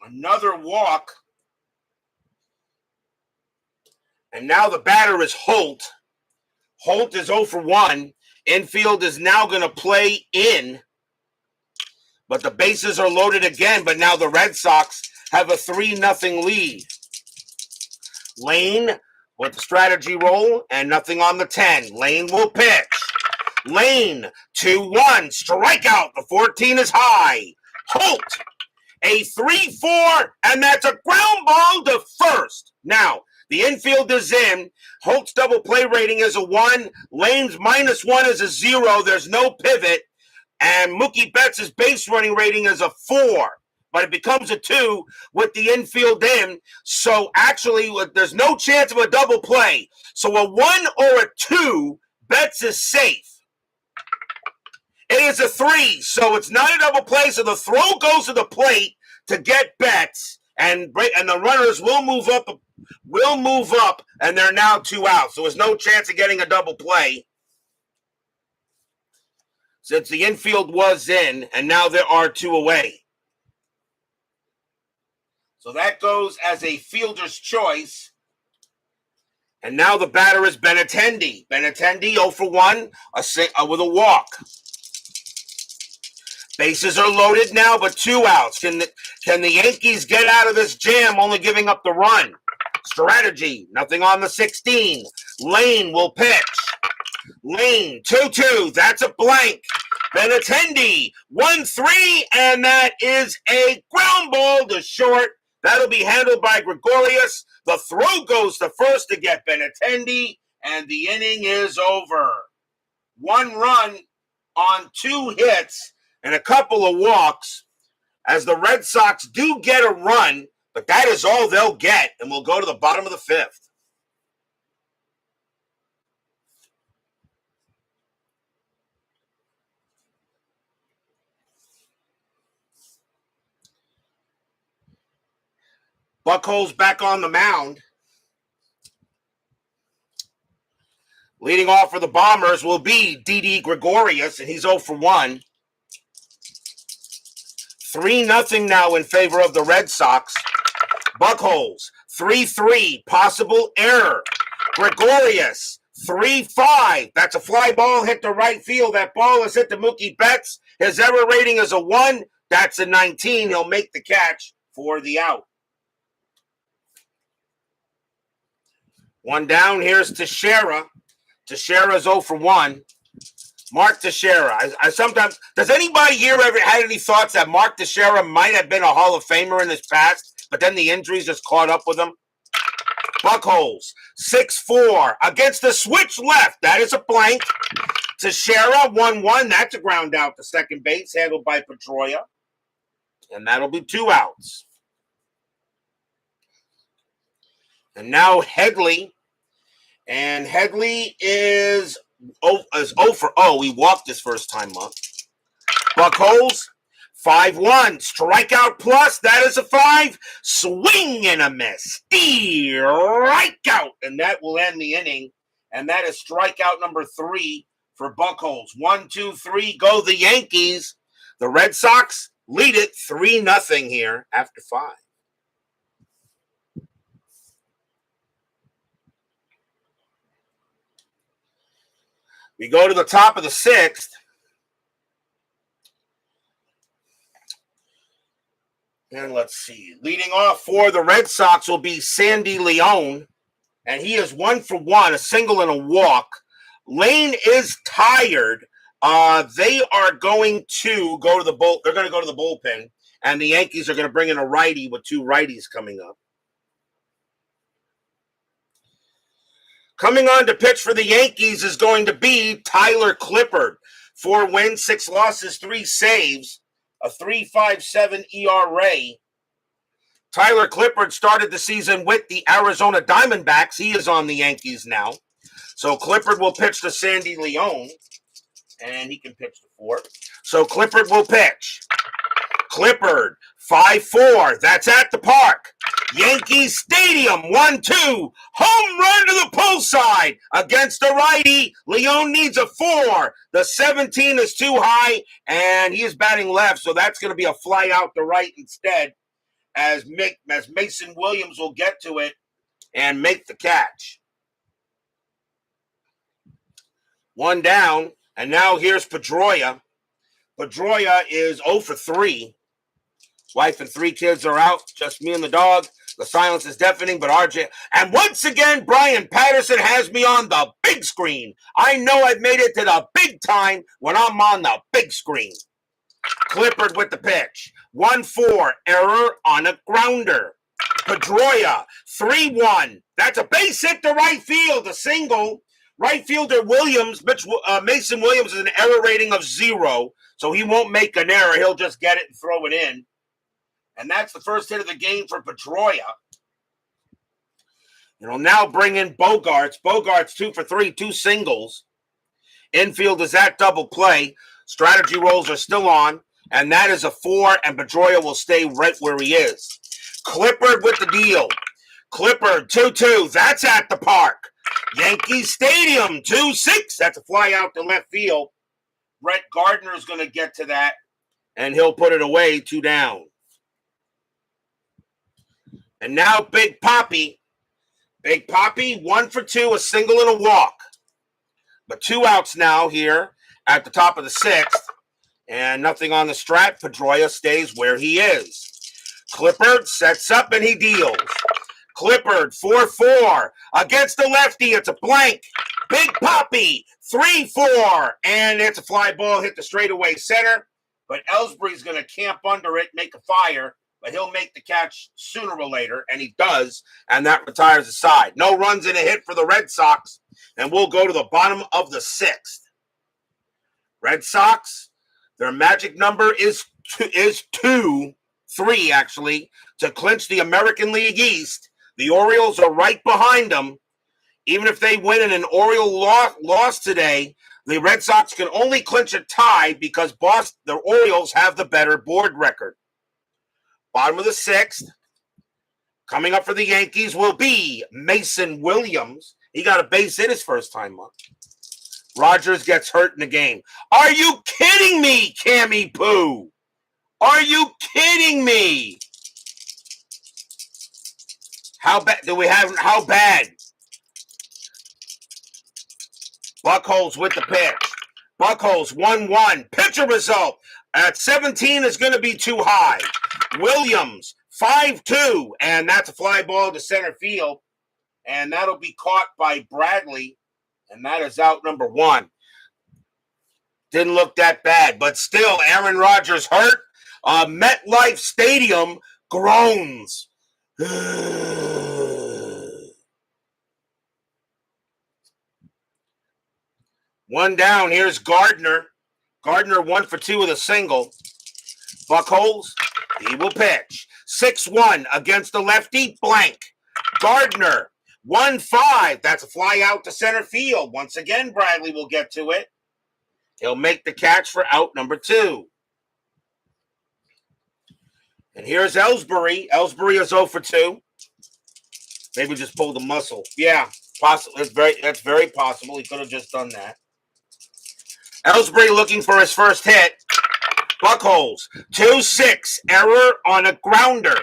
Another walk. And now the batter is Holt. Holt is 0 for 1. Infield is now going to play in, but the bases are loaded again, but now the Red Sox have a 3-0 lead. Lane with the strategy roll and nothing on the 10. Lane will pitch. Lane, 2-1, strikeout. The 14 is high. Holt, a 3-4, and that's a ground ball to first. Now, the infield is in. Holt's double play rating is a 1. Lane's -1 is a 0. There's no pivot. And Mookie Betts' base running rating is a 4. But it becomes a 2 with the infield in. So actually, there's no chance of a double play. So a 1 or a 2, Betts is safe. It is a 3, so it's not a double play. So the throw goes to the plate to get Betts, and the runners will move up, and they're now 2 out. So there's no chance of getting a double play since the infield was in, and now there are 2 away. So that goes as a fielder's choice. And now the batter is Benintendi. Benintendi 0 for 1 with a walk. Bases are loaded now, but 2 outs. Can the Yankees get out of this jam, only giving up the run? Strategy, nothing on the 16. Lane will pitch. Lane, 2-2. That's a blank. Benintendi, 1-3, and that is a ground ball to short. That'll be handled by Gregorius. The throw goes to first to get Benintendi, and the inning is over. 1 run on 2 hits and a couple of walks, as the Red Sox do get a run, but that is all they'll get, and we'll go to the bottom of the 5th. Buchholz back on the mound. Leading off for the Bombers will be Didi Gregorius, and he's 0 for 1. 3-0 now in favor of the Red Sox. Buchholz, 3-3, possible error. Gregorius, 3-5. That's a fly ball hit to right field. That ball is hit to Mookie Betts. His error rating is a 1. That's a 19. He'll make the catch for the out. 1 down. Here's Teixeira. Teixeira's 0 for 1. Mark Teixeira. I sometimes, does anybody here ever had any thoughts that Mark Teixeira might have been a Hall of Famer in his past, but then the injuries just caught up with him? Buchholz, 6-4 against the switch left. That is a blank. Teixeira, 1-1. That's a ground out to second base, handled by Pedroia. And that'll be 2 outs. And now Headley. And Headley is 0 for 0. He walked his first time up. Buchholz, 5-1. Strikeout plus. That is a 5. Swing and a miss. Strikeout. And that will end the inning. And that is strikeout number 3 for Buchholz. 1, 2, 3. Go the Yankees. The Red Sox lead it 3-0 here after 5. We go to the top of the 6th. And let's see. Leading off for the Red Sox will be Sandy Leon. And he is 1 for 1, a single and a walk. Lane is tired. They are going to go to the they're going to go to the bullpen. And the Yankees are going to bring in a righty with 2 righties coming up. Coming on to pitch for the Yankees is going to be Tyler Clippard. 4 wins, 6 losses, 3 saves, a 3.57 ERA. Tyler Clippard started the season with the Arizona Diamondbacks. He is on the Yankees now. So Clippard will pitch to Sandy Leon, and he can pitch to 4. So Clippard will pitch. Clippard, 5-4. That's at the park. Yankee Stadium, 1-2. Home run to the pull side against the righty. Leon needs a 4. The 17 is too high, and he is batting left, so that's going to be a fly out to right instead, as Mason Williams will get to it and make the catch. One down, and now here's Pedroia. Pedroia is 0 for 3. Wife and 3 kids are out, just me and the dog. The silence is deafening, but RJ. And once again, Bryan Patterson has me on the big screen. I know I've made it to the big time when I'm on the big screen. Clippard with the pitch. 1-4, error on a grounder. Pedroia, 3-1. That's a base hit to right field, a single. Right fielder Williams, Mason Williams is an error rating of 0, so he won't make an error. He'll just get it and throw it in. And that's the first hit of the game for Pedroia. It'll now bring in Bogarts. Bogarts 2 for 3, 2 singles. Infield is at double play. Strategy rolls are still on. And that is a 4, and Pedroia will stay right where he is. Clippard with the deal. Clippard 2-2. That's at the park. Yankee Stadium 2-6. That's a fly out to left field. Brett Gardner is going to get to that, and he'll put it away, 2 down. And now Big Poppy. Big Poppy, 1 for 2, a single and a walk. But 2 outs now here at the top of the 6th. And nothing on the strat. Pedroia stays where he is. Clippard sets up and he deals. Clippard, 4-4. Against the lefty, it's a blank. Big Poppy, 3-4. And it's a fly ball, hit the straightaway center. But Ellsbury's going to camp under it, make a fire. But he'll make the catch sooner or later, and he does, and that retires the side. No runs in a hit for the Red Sox, and we'll go to the bottom of the 6th. Red Sox, their magic number is 3 actually, to clinch the American League East. The Orioles are right behind them. Even if they win and an Oriole loss today, the Red Sox can only clinch a tie because the Orioles have the better board record. Bottom of the 6th, coming up for the Yankees will be Mason Williams. He got a base hit his first time up. Rogers gets hurt in the game. Are you kidding me, Cammy Poo? Are you kidding me? How bad do we have? How bad? Buchholz with the pitch. Buchholz 1-1. Pitcher result at 17 is going to be too high. Williams 5-2, and that's a fly ball to center field, and that'll be caught by Bradley, and that is out number 1. Didn't look that bad, but still, Aaron Rodgers hurt. MetLife Stadium groans. One down. Here's Gardner. Gardner 1 for 2 with a single. Buchholz, he will pitch. 6-1 against the lefty, blank. Gardner, 1-5. That's a fly out to center field. Once again, Bradley will get to it. He'll make the catch for out number 2. And here's Ellsbury. Ellsbury is 0 for 2. Maybe just pulled a muscle. Yeah, possible. That's very possible. He could have just done that. Ellsbury looking for his first hit. Buchholz, 2-6, error on a grounder.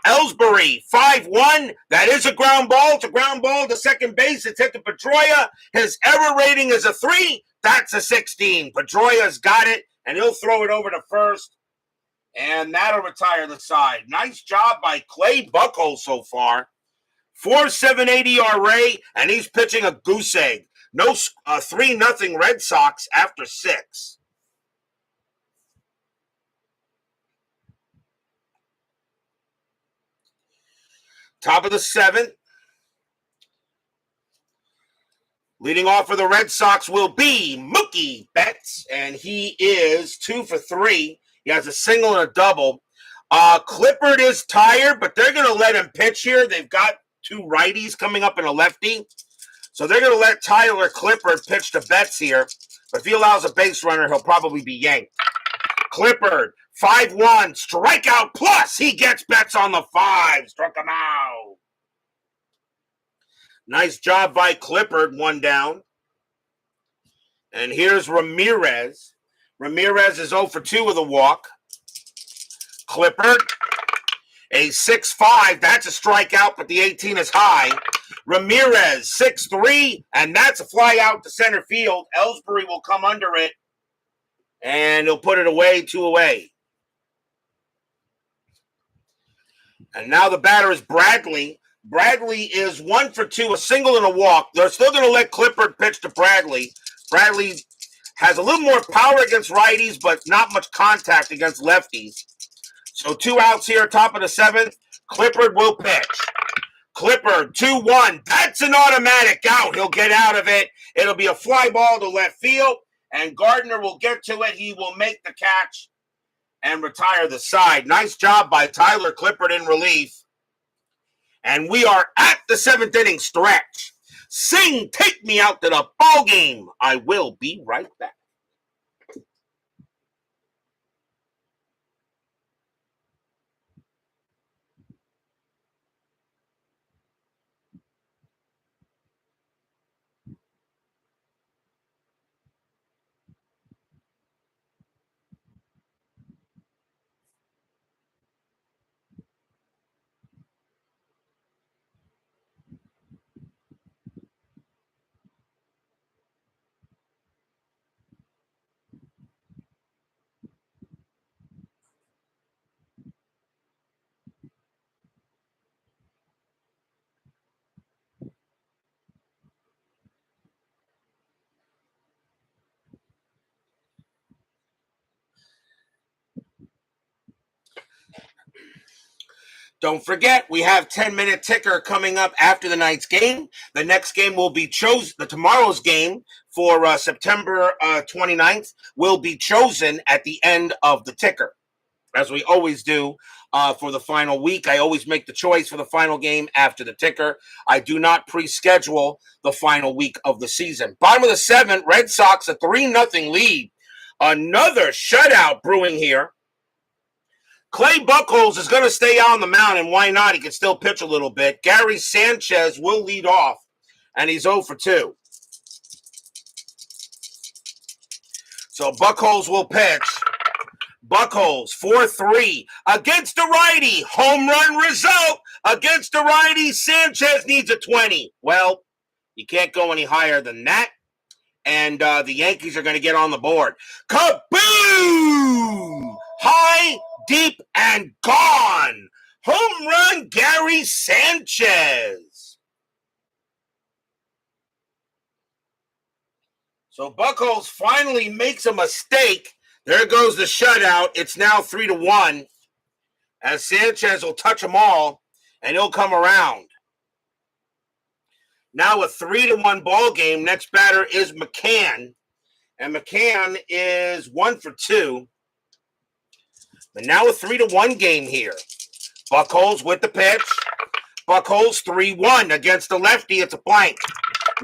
Ellsbury, 5-1, that is a ground ball. It's a ground ball to second base. It's hit to Pedroia. His error rating is a 3. That's a 16. Pedroia's got it, and he'll throw it over to first, and that'll retire the side. Nice job by Clay Buchholz so far. 4.78 ERA, and he's pitching a goose egg. No 3-0 Red Sox after 6. Top of the 7th. Leading off for the Red Sox will be Mookie Betts, and he is 2 for 3. He has a single and a double. Clippard is tired, but they're going to let him pitch here. They've got 2 righties coming up and a lefty. So they're going to let Tyler Clippard pitch to Betts here. But if he allows a base runner, he'll probably be yanked. Clippard, 5-1, strikeout plus. He gets Betts on the 5. Struck him out. Nice job by Clippard, 1 down. And here's Ramirez. Ramirez is 0 for 2 with a walk. Clippard, a 6-5. That's a strikeout, but the 18 is high. Ramirez, 6-3, and that's a fly out to center field. Ellsbury will come under it, and he'll put it away, 2 away. And now the batter is Bradley. Bradley is 1 for 2, a single and a walk. They're still going to let Clippard pitch to Bradley. Bradley has a little more power against righties, but not much contact against lefties. So 2 outs here, top of the 7th. Clippard will pitch. Clippard, 2-1. That's an automatic out. He'll get out of it. It'll be a fly ball to left field, and Gardner will get to it. He will make the catch and retire the side. Nice job by Tyler Clippard in relief. And we are at the 7th inning stretch. Sing, take me out to the ball game. I will be right back. Don't forget, we have 10-minute ticker coming up after the night's game. The next game will be chosen. Tomorrow's game for September 29th will be chosen at the end of the ticker, as we always do for the final week. I always make the choice for the final game after the ticker. I do not pre-schedule the final week of the season. Bottom of the 7th, Red Sox, a 3-0 lead. Another shutout brewing here. Clay Buchholz is going to stay on the mound, and why not? He can still pitch a little bit. Gary Sanchez will lead off, and he's 0 for 2. So Buchholz will pitch. Buchholz, 4-3 against a righty. Home run result against a righty. Sanchez needs a 20. Well, you can't go any higher than that, and the Yankees are going to get on the board. Kaboom! High, deep, and gone. Home run, Gary Sanchez. So Buchholz finally makes a mistake. There goes the shutout. It's now 3-1. As Sanchez will touch them all, and he'll come around. Now a 3-1 ball game. Next batter is McCann. And McCann is 1 for 2. But now a 3-1 game here. Buchholz with the pitch. Buchholz 3-1 against the lefty. It's a blank.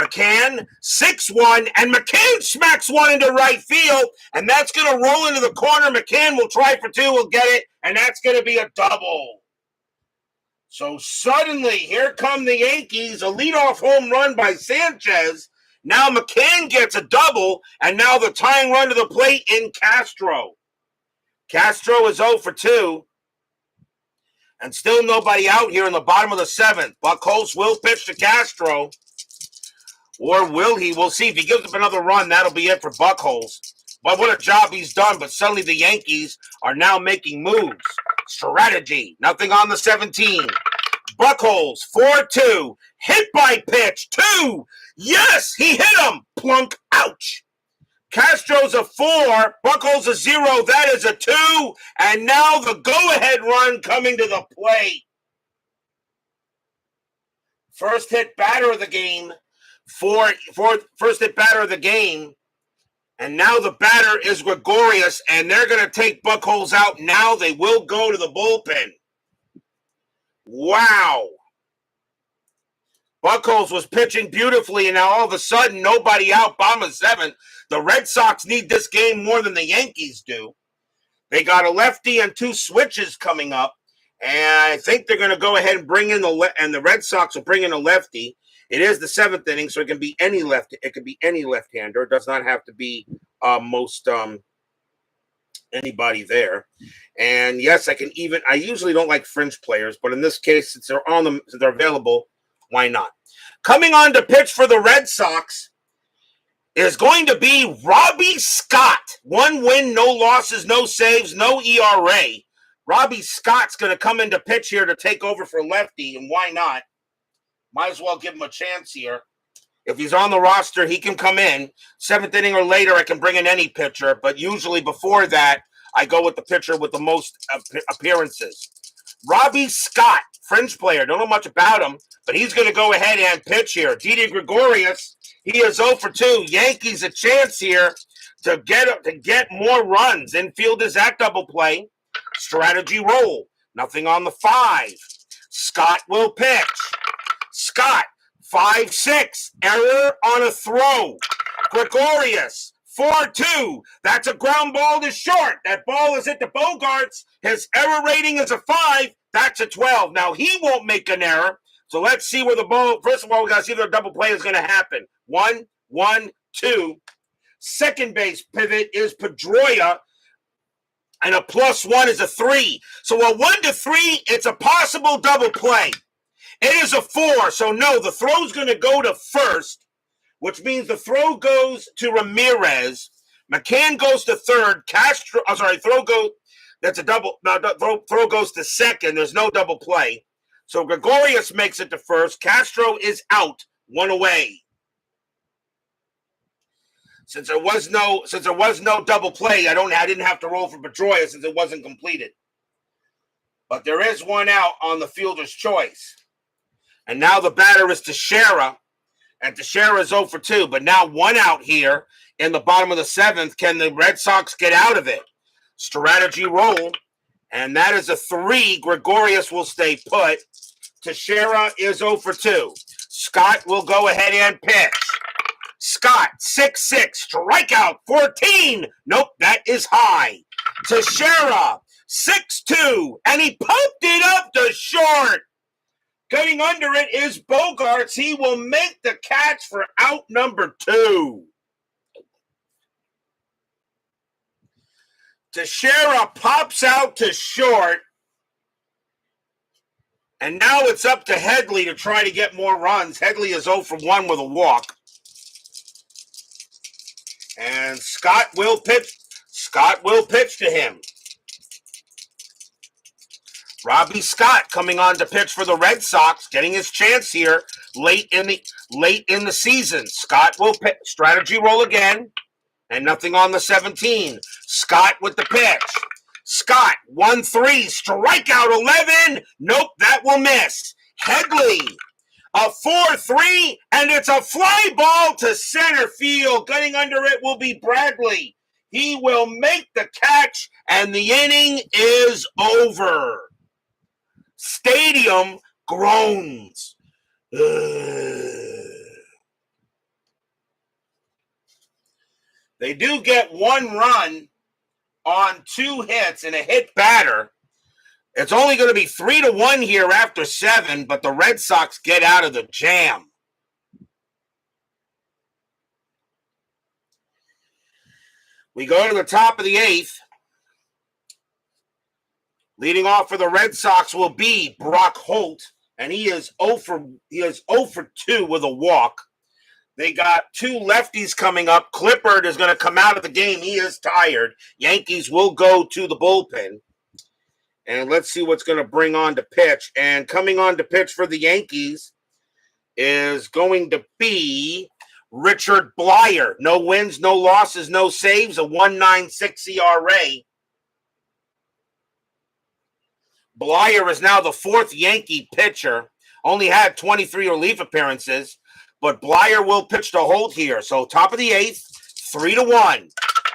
McCann 6-1, and McCann smacks one into right field, and that's going to roll into the corner. McCann will try for 2, will get it, and that's going to be a double. So suddenly, here come the Yankees, a leadoff home run by Sanchez. Now McCann gets a double, and now the tying run to the plate in Castro. Castro is 0 for 2. And still nobody out here in the bottom of the 7th. Buchholz will pitch to Castro. Or will he? We'll see. If he gives up another run, that'll be it for Buchholz. But what a job he's done. But suddenly the Yankees are now making moves. Strategy. Nothing on the 17. Buchholz, 4-2. Hit by pitch. 2. Yes, he hit him. Plunk. Ouch. Castro's a 4. Buchholz a 0. That is a 2. And now the go-ahead run coming to the plate. First hit batter of the game. First hit batter of the game. And now the batter is Gregorius. And they're going to take Buchholz out. Now they will go to the bullpen. Wow. Buchholz was pitching beautifully, and now all of a sudden, nobody out, bottom of 7th. The Red Sox need this game more than the Yankees do. They got a lefty and 2 switches coming up, and I think they're going to go ahead and bring in and the Red Sox will bring in a lefty. It is the 7th inning, so it can be any lefty. It could be any left-hander. It does not have to be anybody there. And yes, I usually don't like fringe players, but in this case, since they're available, Why not? Coming on to pitch for the Red Sox is going to be Robbie Scott. 1 win, no losses, no saves, no ERA. Robbie Scott's going to come into pitch here to take over for lefty, and why not? Might as well give him a chance here. If he's on the roster, he can come in. 7th inning or later, I can bring in any pitcher, but usually before that, I go with the pitcher with the most appearances. Robbie Scott, fringe player. Don't know much about him, but he's going to go ahead and pitch here. Didi Gregorius, he is 0 for 2. Yankees a chance here to get more runs. Infield is at double play. Strategy roll. Nothing on the 5. Scott will pitch. Scott, 5-6. Error on a throw. Gregorius, 4-2. That's a ground ball to short. That ball is at the Bogarts. His error rating is a 5. That's a 12. Now, he won't make an error. So let's see where the ball. First of all, we got to see if the double play is going to happen. 1, 1, 2. Second base pivot is Pedroia. And a +1 is a 3. So a 1 to 3, it's a possible double play. It is a 4. So no, the throw's going to go to first, which means the throw goes to Ramirez. McCann goes to third. Throw goes. That's a double. No, throw goes to second. There's no double play. So Gregorius makes it to first. Castro is out. 1 away. Since there was no double play, I didn't have to roll for Pedroia since it wasn't completed. But there is 1 out on the fielder's choice. And now the batter is Teixeira. And Teixeira is 0 for 2. But now 1 out here in the bottom of the 7th. Can the Red Sox get out of it? Strategy roll. And that is a 3. Gregorius will stay put. Teixeira is 0 for 2. Scott will go ahead and pitch. Scott, 6-6, strikeout, 14. Nope, that is high. Teixeira, 6-2, and he pumped it up to short. Getting under it is Bogarts. He will make the catch for out number 2. Teixeira pops out to short. And now it's up to Headley to try to get more runs. Headley is 0 for 1 with a walk. And Scott will pitch. Scott will pitch to him. Robbie Scott coming on to pitch for the Red Sox, getting his chance here late in the season. Scott will pitch. Strategy roll again, and nothing on the 17. Scott with the pitch. Scott 1-3, strikeout 11. Nope, that will miss. Headley. A 4-3, and it's a fly ball to center field. Getting under it will be Bradley. He will make the catch, and the inning is over. Stadium groans. They do get 1 run on 2 hits and a hit batter. It's only going to be 3-1 here after 7, but the Red Sox get out of the jam. We go to the top of the 8th. Leading off for the Red Sox will be Buchholz, and he is 0 for 2 with a walk. They got 2 lefties coming up. Clippard is going to come out of the game. He is tired. Yankees will go to the bullpen. And let's see what's going to bring on to pitch. And coming on to pitch for the Yankees is going to be Richard Blyer. No wins, no losses, no saves, a 1.96 ERA. Blyer is now the 4th Yankee pitcher. Only had 23 relief appearances. But Blyer will pitch to hold here. So top of the 8th, 3-1.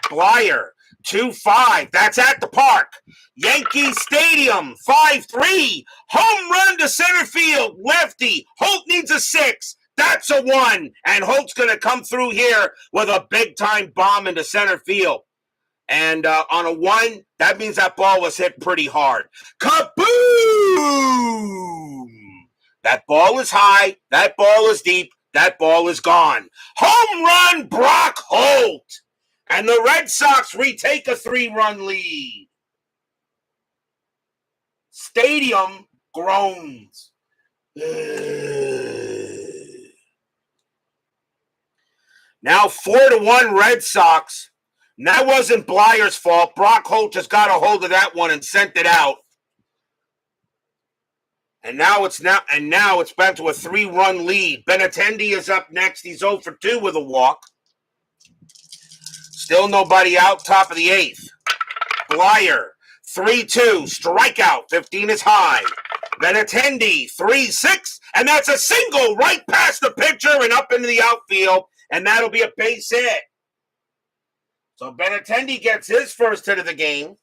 Blyer. 2-5. That's at the park. Yankee Stadium. 5-3. Home run to center field. Lefty. Holt needs a 6. That's a 1. And Holt's going to come through here with a big-time bomb into center field. And on a 1, that means that ball was hit pretty hard. Kaboom! That ball is high. That ball is deep. That ball is gone. Home run, Buchholz. And the Red Sox retake a 3-run lead. Stadium groans. Now 4-1 Red Sox. And that wasn't Blyer's fault. Buchholz just got a hold of that one and sent it out. And now it's back to a 3-run lead. Benintendi is up next. He's 0 for 2 with a walk. Still nobody out, top of the 8th. Blyer, 3-2, strikeout, 15 is high. Benintendi, 3-6, and that's a single right past the pitcher and up into the outfield, and that'll be a base hit. So Benintendi gets his first hit of the game,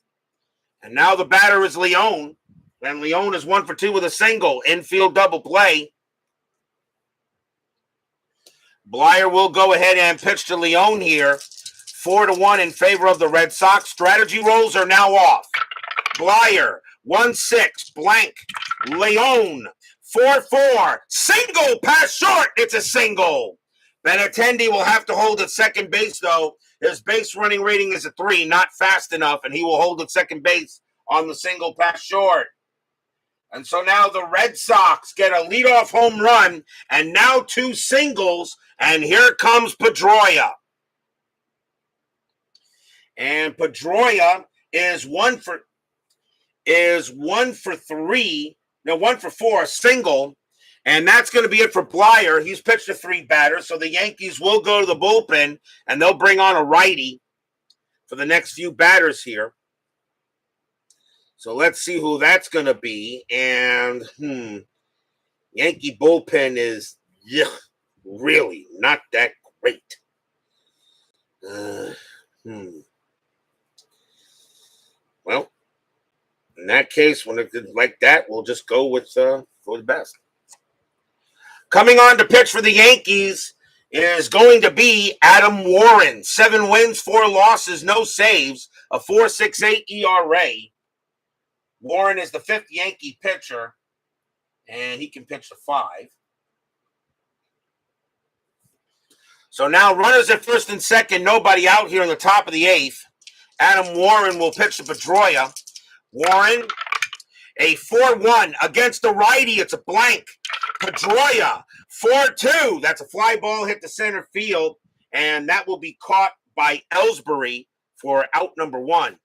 and now the batter is Leone, and Leone is 1 for 2 with a single, infield double play. Blyer will go ahead and pitch to Leone here. 4-1 in favor of the Red Sox. Strategy rolls are now off. Blyer, 1-6, blank. Leone, 4-4, single, pass short. It's a single. Benintendi will have to hold at second base, though. His base running rating is a 3, not fast enough, and he will hold at second base on the single pass short. And so now the Red Sox get a leadoff home run, and now 2 singles, and here comes Pedroia. And Pedroia is 1 for 4, a single, and that's going to be it for Blyer. He's pitched to 3 batters, so the Yankees will go to the bullpen, and they'll bring on a righty for the next few batters here. So let's see who that's going to be. And Yankee bullpen is really not that great. Well, in that case, when it's like that, we'll just go with the best. Coming on to pitch for the Yankees is going to be Adam Warren. 7 wins, 4 losses, no saves, a 4.68 ERA. Warren is the 5th Yankee pitcher, and he can pitch to 5. So now runners at first and second, nobody out here in the top of the 8th. Adam Warren will pitch to Pedroia. Warren, a 4-1 against the righty. It's a blank. Pedroia, 4-2. That's a fly ball hit to center field, and that will be caught by Ellsbury for out number 1.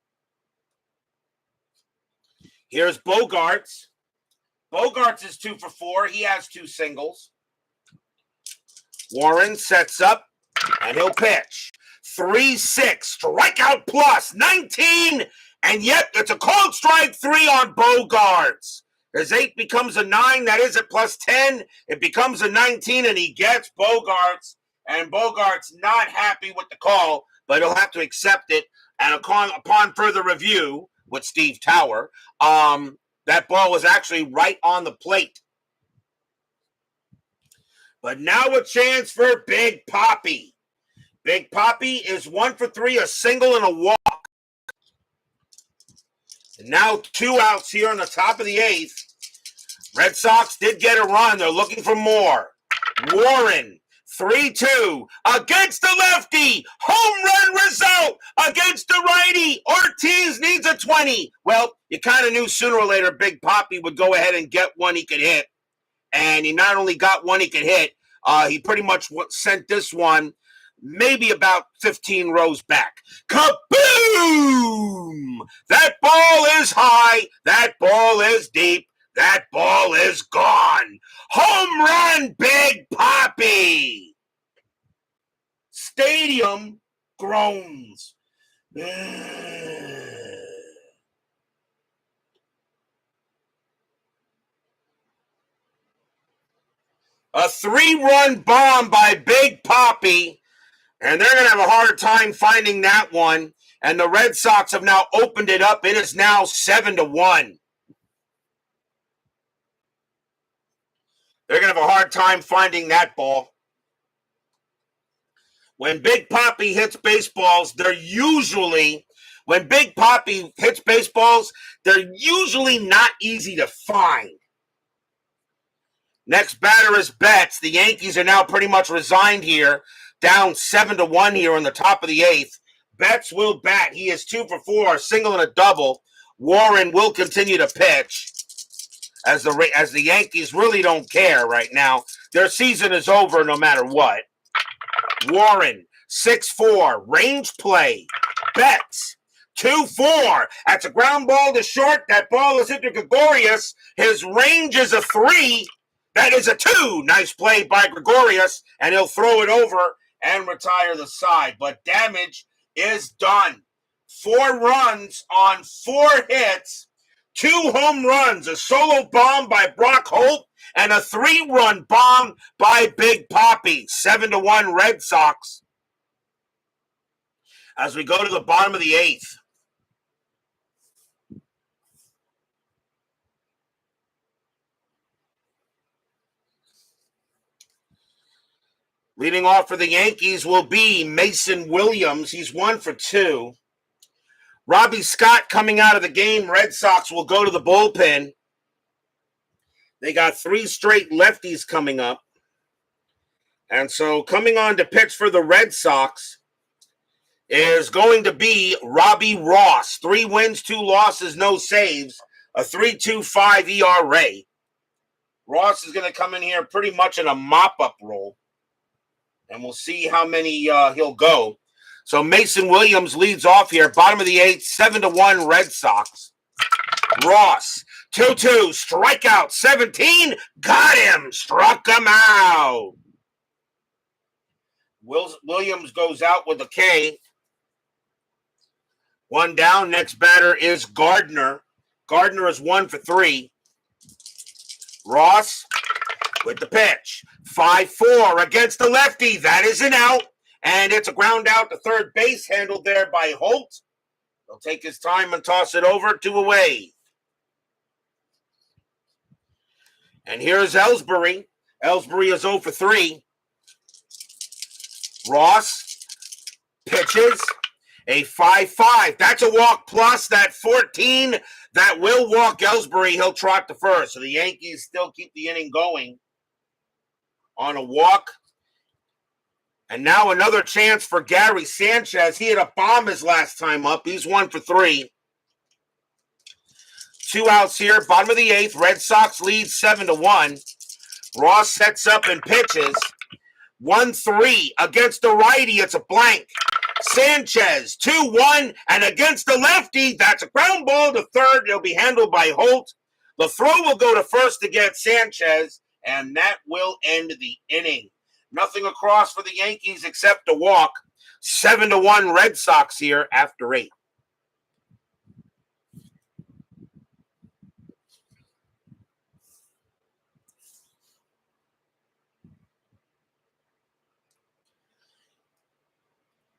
Here's Bogarts. Bogarts is 2 for 4. He has 2 singles. Warren sets up, and he'll pitch. 3-6, strikeout plus, 19, and yet it's a cold strike 3 on Bogarts. His 8 becomes a 9, that is at plus 10. It becomes a 19, and he gets Bogarts, and Bogarts not happy with the call, but he'll have to accept it, and upon further review with Steve Tower, that ball was actually right on the plate. But now a chance for Big Papi. Big Papi is 1 for 3, a single and a walk. And now 2 outs here on the top of the 8th. Red Sox did get a run. They're looking for more. Warren, 3-2 against the lefty. Home run result against the righty. Ortiz needs a 20. Well, you kind of knew sooner or later Big Papi would go ahead and get one he could hit. And he not only got one he could hit, he pretty much sent this one maybe about 15 rows back. Kaboom! That ball is high. That ball is deep. That ball is gone. Home run, Big Papi. Stadium groans. A 3-run bomb by Big Papi, and they're going to have a hard time finding that one. And the Red Sox have now opened it up. It is now 7-1. They're going to have a hard time finding that ball. When Big Papi hits baseballs, they're usually not easy to find. Next batter is Betts. The Yankees are now pretty much resigned here, down 7-1 here on the top of the 8th. Betts will bat. He is 2 for 4, a single and a double. Warren will continue to pitch. as the Yankees really don't care right now. Their season is over no matter what. Warren, 6-4, range play, Betts, 2-4. That's a ground ball to short. That ball is into Gregorius. His range is a 3. That is a 2. Nice play by Gregorius, and he'll throw it over and retire the side. But damage is done. 4 runs on 4 hits, 2 home runs, a solo bomb by Buchholz, and a 3-run bomb by Big Papi. 7-1 Red Sox. As we go to the bottom of the 8th. Leading off for the Yankees will be Mason Williams. He's 1 for 2. Robbie Scott coming out of the game. Red Sox will go to the bullpen. They got 3 straight lefties coming up. And so coming on to pitch for the Red Sox is going to be Robbie Ross. 3 wins, 2 losses, no saves. A 3.25 ERA. Ross is going to come in here pretty much in a mop-up role. And we'll see how many he'll go. So Mason Williams leads off here. Bottom of the 8th, 7-1 Red Sox. Ross, 2-2, strikeout, 17. Got him, struck him out. Williams goes out with a K. 1 down. Next batter is Gardner. Gardner is 1 for 3. Ross with the pitch. 5-4 against the lefty. That is an out. And it's a ground out to third base, handled there by Holt. He'll take his time and toss it over to away. And here's Ellsbury. Ellsbury is 0 for 3. Ross pitches a 5-5. That's a walk plus that 14. That will walk Ellsbury. He'll trot to first. So the Yankees still keep the inning going on a walk. And now another chance for Gary Sanchez. He had a bomb his last time up. He's 1 for 3. 2 outs here. Bottom of the 8th. Red Sox lead 7-1. Ross sets up and pitches. 1-3 against the righty. It's a blank. Sanchez, 2-1. And against the lefty, that's a ground ball to third. It'll be handled by Holt. The throw will go to first to get Sanchez. And that will end the inning. Nothing across for the Yankees except a walk. 7-1 Red Sox here after 8.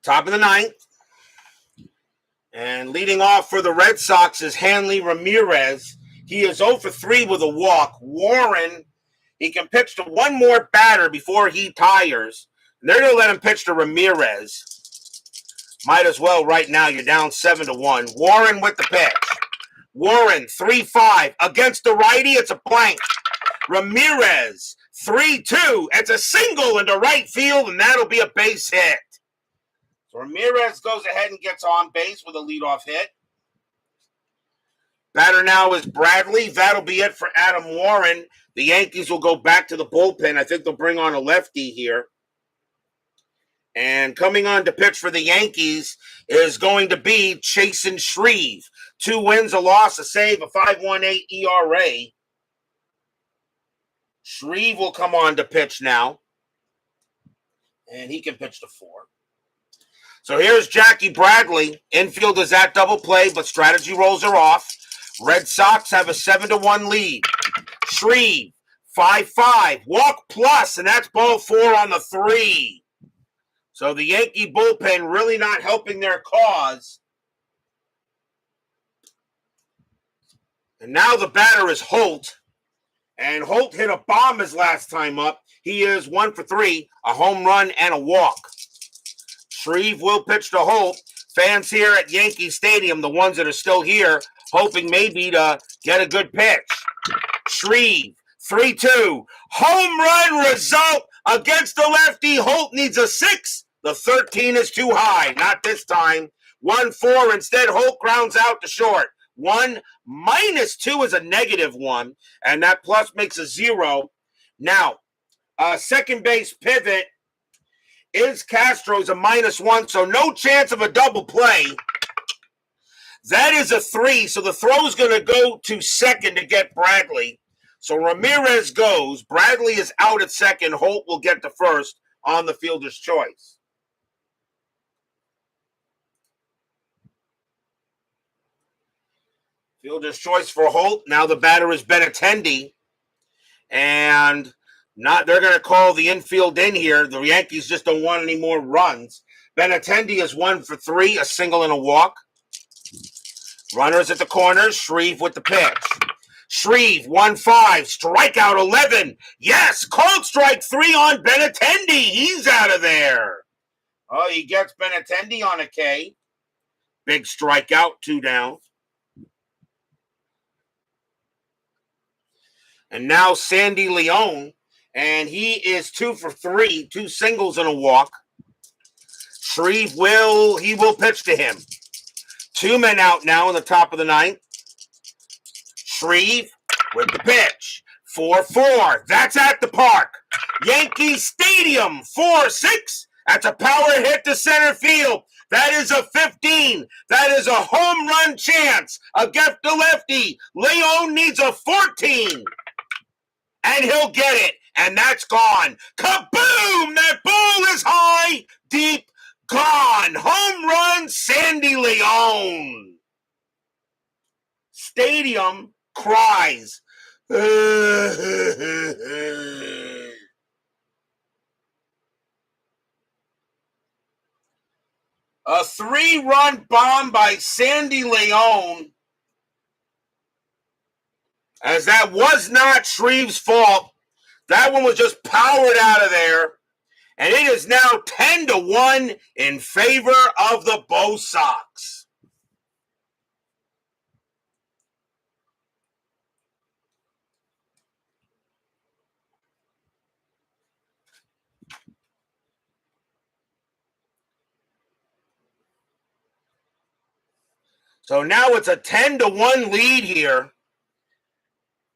Top of the 9th. And leading off for the Red Sox is Hanley Ramirez. He is 0 for 3 with a walk. Warren, he can pitch to one more batter before he tires. And they're going to let him pitch to Ramirez. Might as well right now. You're down 7-1. Warren with the pitch. Warren, 3-5. Against the righty, it's a blank. Ramirez, 3-2. It's a single into right field, and that'll be a base hit. So Ramirez goes ahead and gets on base with a leadoff hit. Batter now is Bradley. That'll be it for Adam Warren. The Yankees will go back to the bullpen. I think they'll bring on a lefty here. And coming on to pitch for the Yankees is going to be Chasen Shreve. 2 wins, a loss, a save, a 5.18 ERA. Shreve will come on to pitch now. And he can pitch to 4. So here's Jackie Bradley. Infield is at double play, but strategy rolls are off. Red Sox have a 7-1 lead. Shreve, 5-5. Walk plus, and that's ball 4 on the 3. So the Yankee bullpen really not helping their cause. And now the batter is Holt. And Holt hit a bomb his last time up. He is 1 for 3, a home run and a walk. Shreve will pitch to Holt. Fans here at Yankee Stadium, the ones that are still here, hoping maybe to get a good pitch. Shreve, 3-2. Home run result against the lefty. Holt needs a 6. The 13 is too high. Not this time. 1-4. Instead, Holt grounds out to short. 1 minus 2 is a -1, and that plus makes a 0. Now, second base pivot is Castro's a -1, so no chance of a double play. That is a 3, so the throw is going to go to second to get Bradley. So Ramirez goes. Bradley is out at second. Holt will get to first on the fielder's choice. Fielder's choice for Holt. Now the batter is Benintendi. And they're going to call the infield in here. The Yankees just don't want any more runs. Benintendi is 1 for 3, a single and a walk. Runners at the corners. Shreve with the pitch. Shreve, 1-5, strikeout 11. Yes, called strike 3 on Benintendi. He's out of there. Oh, he gets Benintendi on a K. Big strikeout, 2 down. And now Sandy Leon, and he is 2 for 3, 2 singles and a walk. Shreve will pitch to him. 2 men out now in the top of the 9th. Shreve with the pitch. 4-4. That's at the park. Yankee Stadium. 4-6. That's a power hit to center field. That is a 15. That is a home run chance against the lefty. Leon needs a 14. And he'll get it. And that's gone. Kaboom! That ball is high, deep, gone. Home run, Sandy Leon. Stadium cries. A 3-run bomb by Sandy Leon. As that was not Shreve's fault. That one was just powered out of there. And it is now 10-1 in favor of the Bo Sox. So now it's a 10-1 lead here,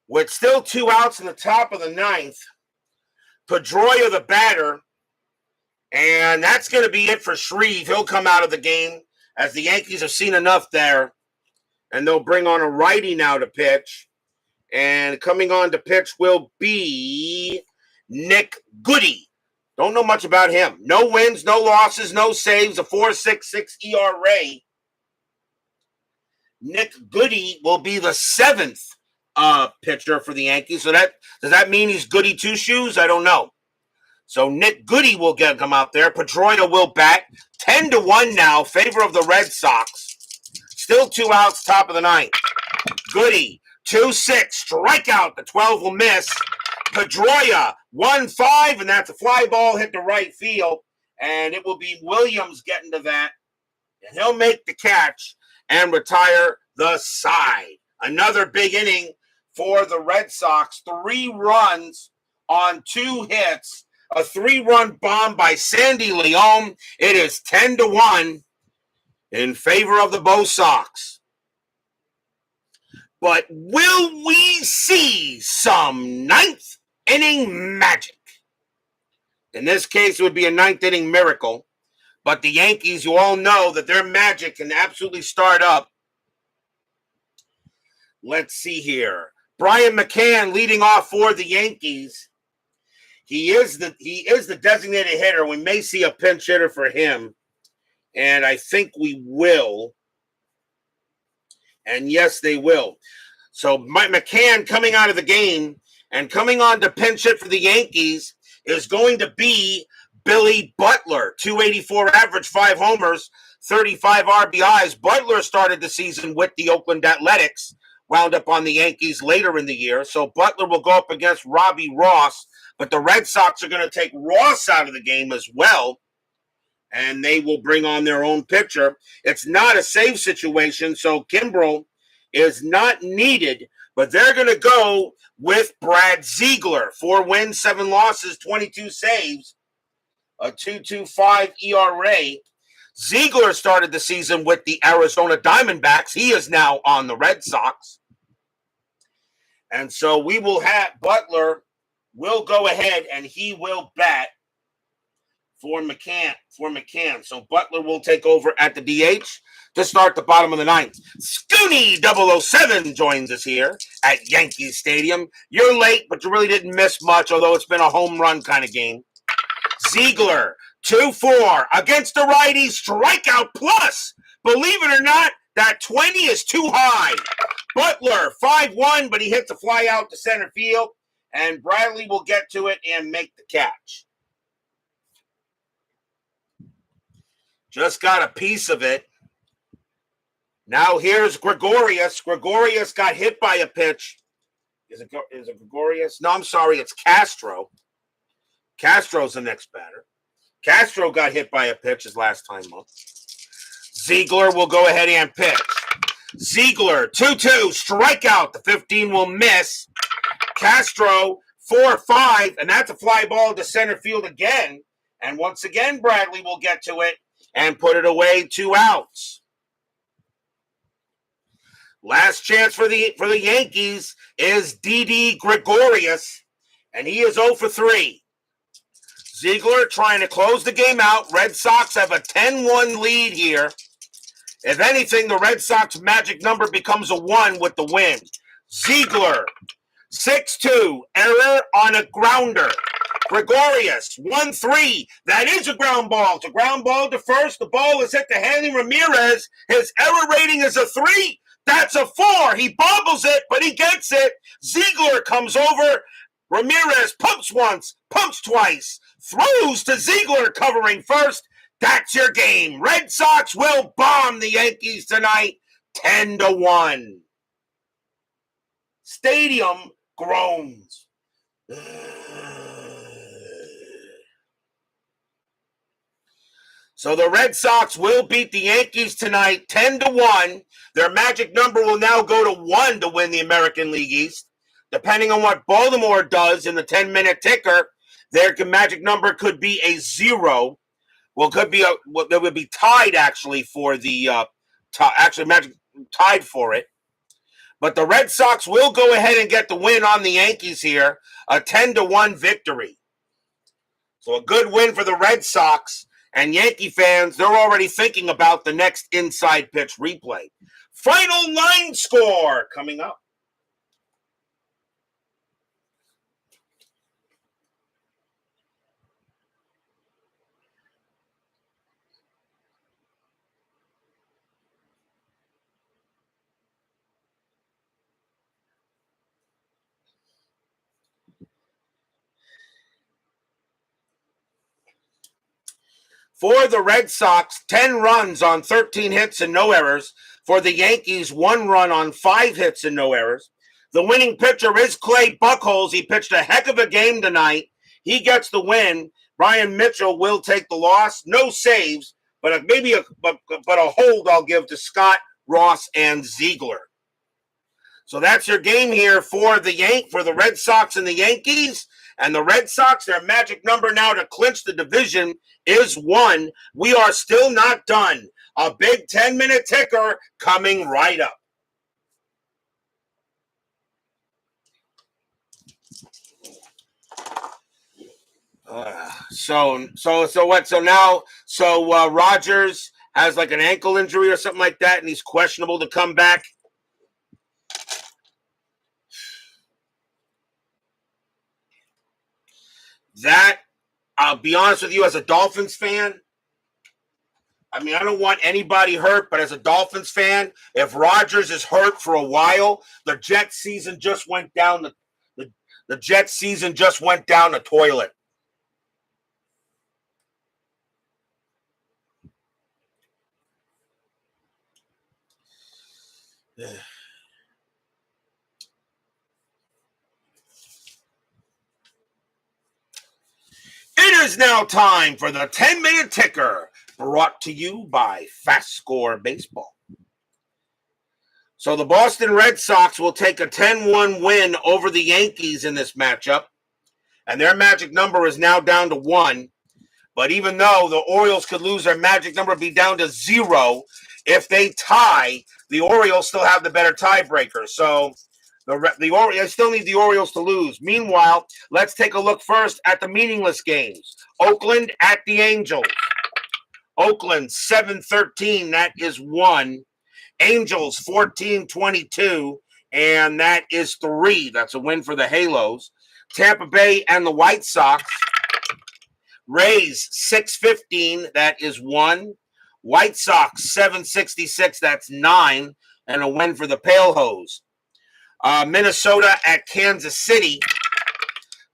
with still 2 outs in the top of the 9th. Pedroia the batter, and that's going to be it for Shreve. He'll come out of the game, as the Yankees have seen enough there, and they'll bring on a righty now to pitch. And coming on to pitch will be Nick Goody. Don't know much about him. No wins, no losses, no saves, a 4.66 ERA. Nick Goody will be the 7th pitcher for the Yankees. So does that mean he's Goody Two Shoes? I don't know. So Nick Goody will come out there. Pedroia will bat. 10-1 now, favor of the Red Sox. Still 2 outs, top of the 9th. Goody, 2-6, strikeout. The 12 will miss. Pedroia, 1-5, and that's a fly ball hit to right field. And it will be Williams getting to that. And he'll make the catch and retire the side. Another big inning for the Red Sox. 3 runs on 2 hits. A 3-run bomb by Sandy Leon. It is 10-1 in favor of the Bo Sox. But will we see some 9th inning magic? In this case, it would be a 9th inning miracle. But the Yankees, you all know that their magic can absolutely start up. Let's see here. Bryan McCann leading off for the Yankees. He is the designated hitter. We may see a pinch hitter for him. And I think we will. And yes, they will. So Mike McCann coming out of the game and coming on to pinch hit for the Yankees is going to be Billy Butler. 284 average, 5 homers, 35 RBIs. Butler started the season with the Oakland Athletics, wound up on the Yankees later in the year. So Butler will go up against Robbie Ross, but the Red Sox are going to take Ross out of the game as well, and they will bring on their own pitcher. It's not a save situation, so Kimbrel is not needed, but they're going to go with Brad Ziegler. 4 wins, 7 losses, 22 saves, a 2.25 ERA. Ziegler started the season with the Arizona Diamondbacks. He is now on the Red Sox. And so we will have Butler will go ahead and he will bat for McCann. So Butler will take over at the DH to start the bottom of the ninth. Scooney 007 joins us here at Yankee Stadium. You're late, but you really didn't miss much, although it's been a home run kind of game. Ziegler, 2-4 against the righty, strikeout plus. Believe it or not, that 20 is too high. Butler, 5-1, but he hits a fly out to center field, and Bradley will get to it and make the catch. Just got a piece of it. Now here's Gregorius. Gregorius got hit by a pitch. Is it Gregorius? No, I'm sorry, it's Castro. Castro's the next batter. Castro got hit by a pitch his last time up. Ziegler will go ahead and pitch. Ziegler, 2-2, strikeout. The 15 will miss. Castro, 4-5, and that's a fly ball to center field again. And once again, Bradley will get to it and put it away, 2 outs. Last chance for the Yankees is Didi Gregorius, and he is 0 for 3. Ziegler trying to close the game out. Red Sox have a 10-1 lead here. If anything, the Red Sox magic number becomes a 1 with the win. Ziegler, 6-2, error on a grounder. Gregorius, 1-3. That is a ground ball. It's a ground ball to first. The ball is hit to Hanley Ramirez. His error rating is a 3. That's a 4. He bobbles it, but he gets it. Ziegler comes over. Ramirez pumps once, pumps twice, throws to Ziegler covering first. That's your game. Red Sox will bomb the Yankees tonight, 10-1. Stadium groans. So the Red Sox will beat the Yankees tonight, 10-1. Their magic number will now go to 1 to win the American League East. Depending on what Baltimore does in the 10-minute ticker, their magic number could be a 0. Well, they would be tied actually for the magic tied for it. But the Red Sox will go ahead and get the win on the Yankees here, a 10-1 victory. So a good win for the Red Sox. And Yankee fans, they're already thinking about the next inside pitch replay. Final line score coming up. For the Red Sox, 10 runs on 13 hits and no errors. For the Yankees, 1 run on 5 hits and no errors. The winning pitcher is Clay Buchholz. He pitched a heck of a game tonight. He gets the win. Bryan Mitchell will take the loss. No saves, but a hold I'll give to Scott, Ross, and Ziegler. So that's your game here for the Red Sox and the Yankees. And the Red Sox, their magic number now to clinch the division is 1. We are still not done. A big 10-minute ticker coming right up. So Rogers has like an ankle injury or something like that, and he's questionable to come back. That, I'll be honest with you, as a Dolphins fan, I mean, I don't want anybody hurt, but as a Dolphins fan, if Rodgers is hurt for a while, the Jets season just went down the Jets season just went down the toilet. It is now time for the 10-minute ticker, brought to you by FastScore Baseball. So the Boston Red Sox will take a 10-1 win over the Yankees in this matchup, and their magic number is now down to 1. But even though the Orioles could lose their magic number, be down to 0, if they tie, the Orioles still have the better tiebreaker. So the Orioles still need the Orioles to lose. Meanwhile, let's take a look first at the meaningless games. Oakland at the Angels. Oakland 7-13, that is 1. Angels 14-22, and that is 3. That's a win for the Halos. Tampa Bay and the White Sox. Rays 6-15, that is 1. White Sox 7-66, that's 9, and a win for the Pale Hose. Minnesota at Kansas City.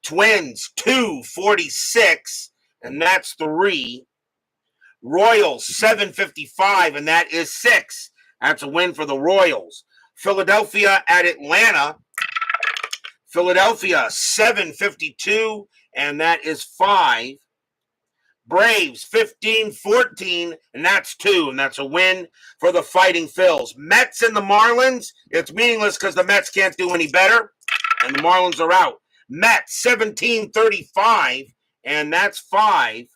Twins 2-46, and that's 3. Royals 7-55, and that is 6. That's a win for the Royals. Philadelphia at Atlanta. Philadelphia 7-52, and that is 5. Braves 15-14, and that's 2, and that's a win for the Fighting Phils. Mets and the Marlins, it's meaningless because the Mets can't do any better, and the Marlins are out. Mets 17-35, and that's 5.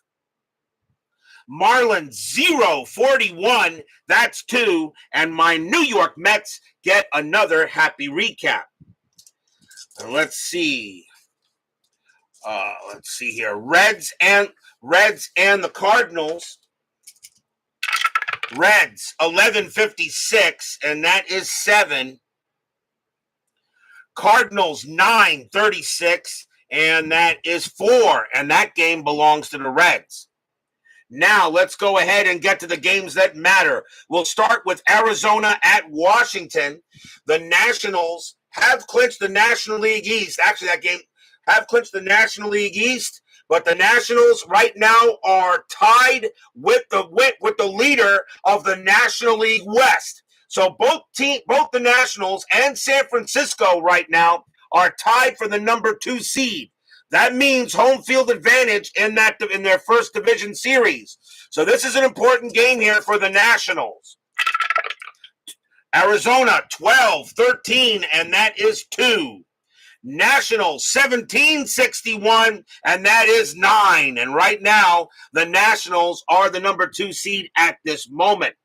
Marlins 0-41, that's 2, and my New York Mets get another happy recap. And let's see here. Reds and the Cardinals. Reds 11-56, and that is 7. Cardinals 9-36, and that is 4, and that game belongs to the Reds. Now, let's go ahead and get to the games that matter. We'll start with Arizona at Washington. The Nationals have clinched the National League East. Actually, that game have clinched the National League East, but the Nationals right now are tied with the leader of the National League West. So both the Nationals and San Francisco right now are tied for the number 2 seed. That means home field advantage in their first division series. So this is an important game here for the Nationals. Arizona 12-13, and that is 2. Nationals 17-61, and that is 9. And right now, the Nationals are the number 2 seed at this moment.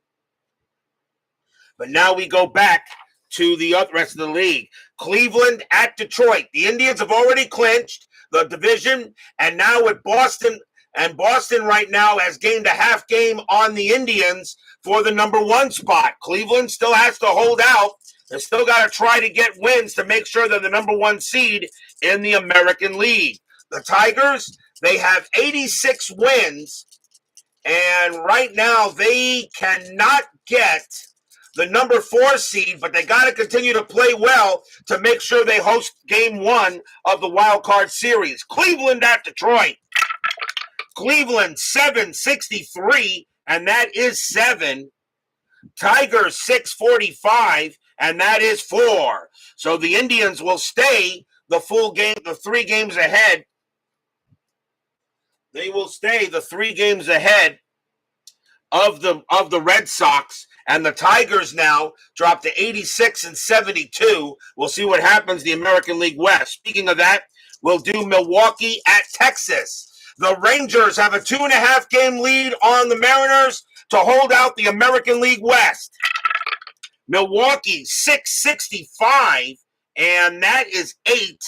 But now we go back to the rest of the league. Cleveland at Detroit. The Indians have already clinched the division, and now with Boston, and Boston right now has gained a half game on the Indians for the number 1 spot. Cleveland still has to hold out. They still got to try to get wins to make sure they're the number 1 seed in the American League. The Tigers, they have 86 wins, and right now they cannot get the number 4 seed, but they got to continue to play well to make sure they host game 1 of the wild card series. Cleveland at Detroit. Cleveland 7-63, and that is 7. Tigers 6-45, and that is 4. So the Indians will stay the full game, the 3 games ahead. They will stay the 3 games ahead of the Red Sox. And the Tigers now drop to 86 and 72. We'll see what happens in the American League West. Speaking of that, we'll do Milwaukee at Texas. The Rangers have a 2.5 game lead on the Mariners to hold out the American League West. Milwaukee 665, and that is 8.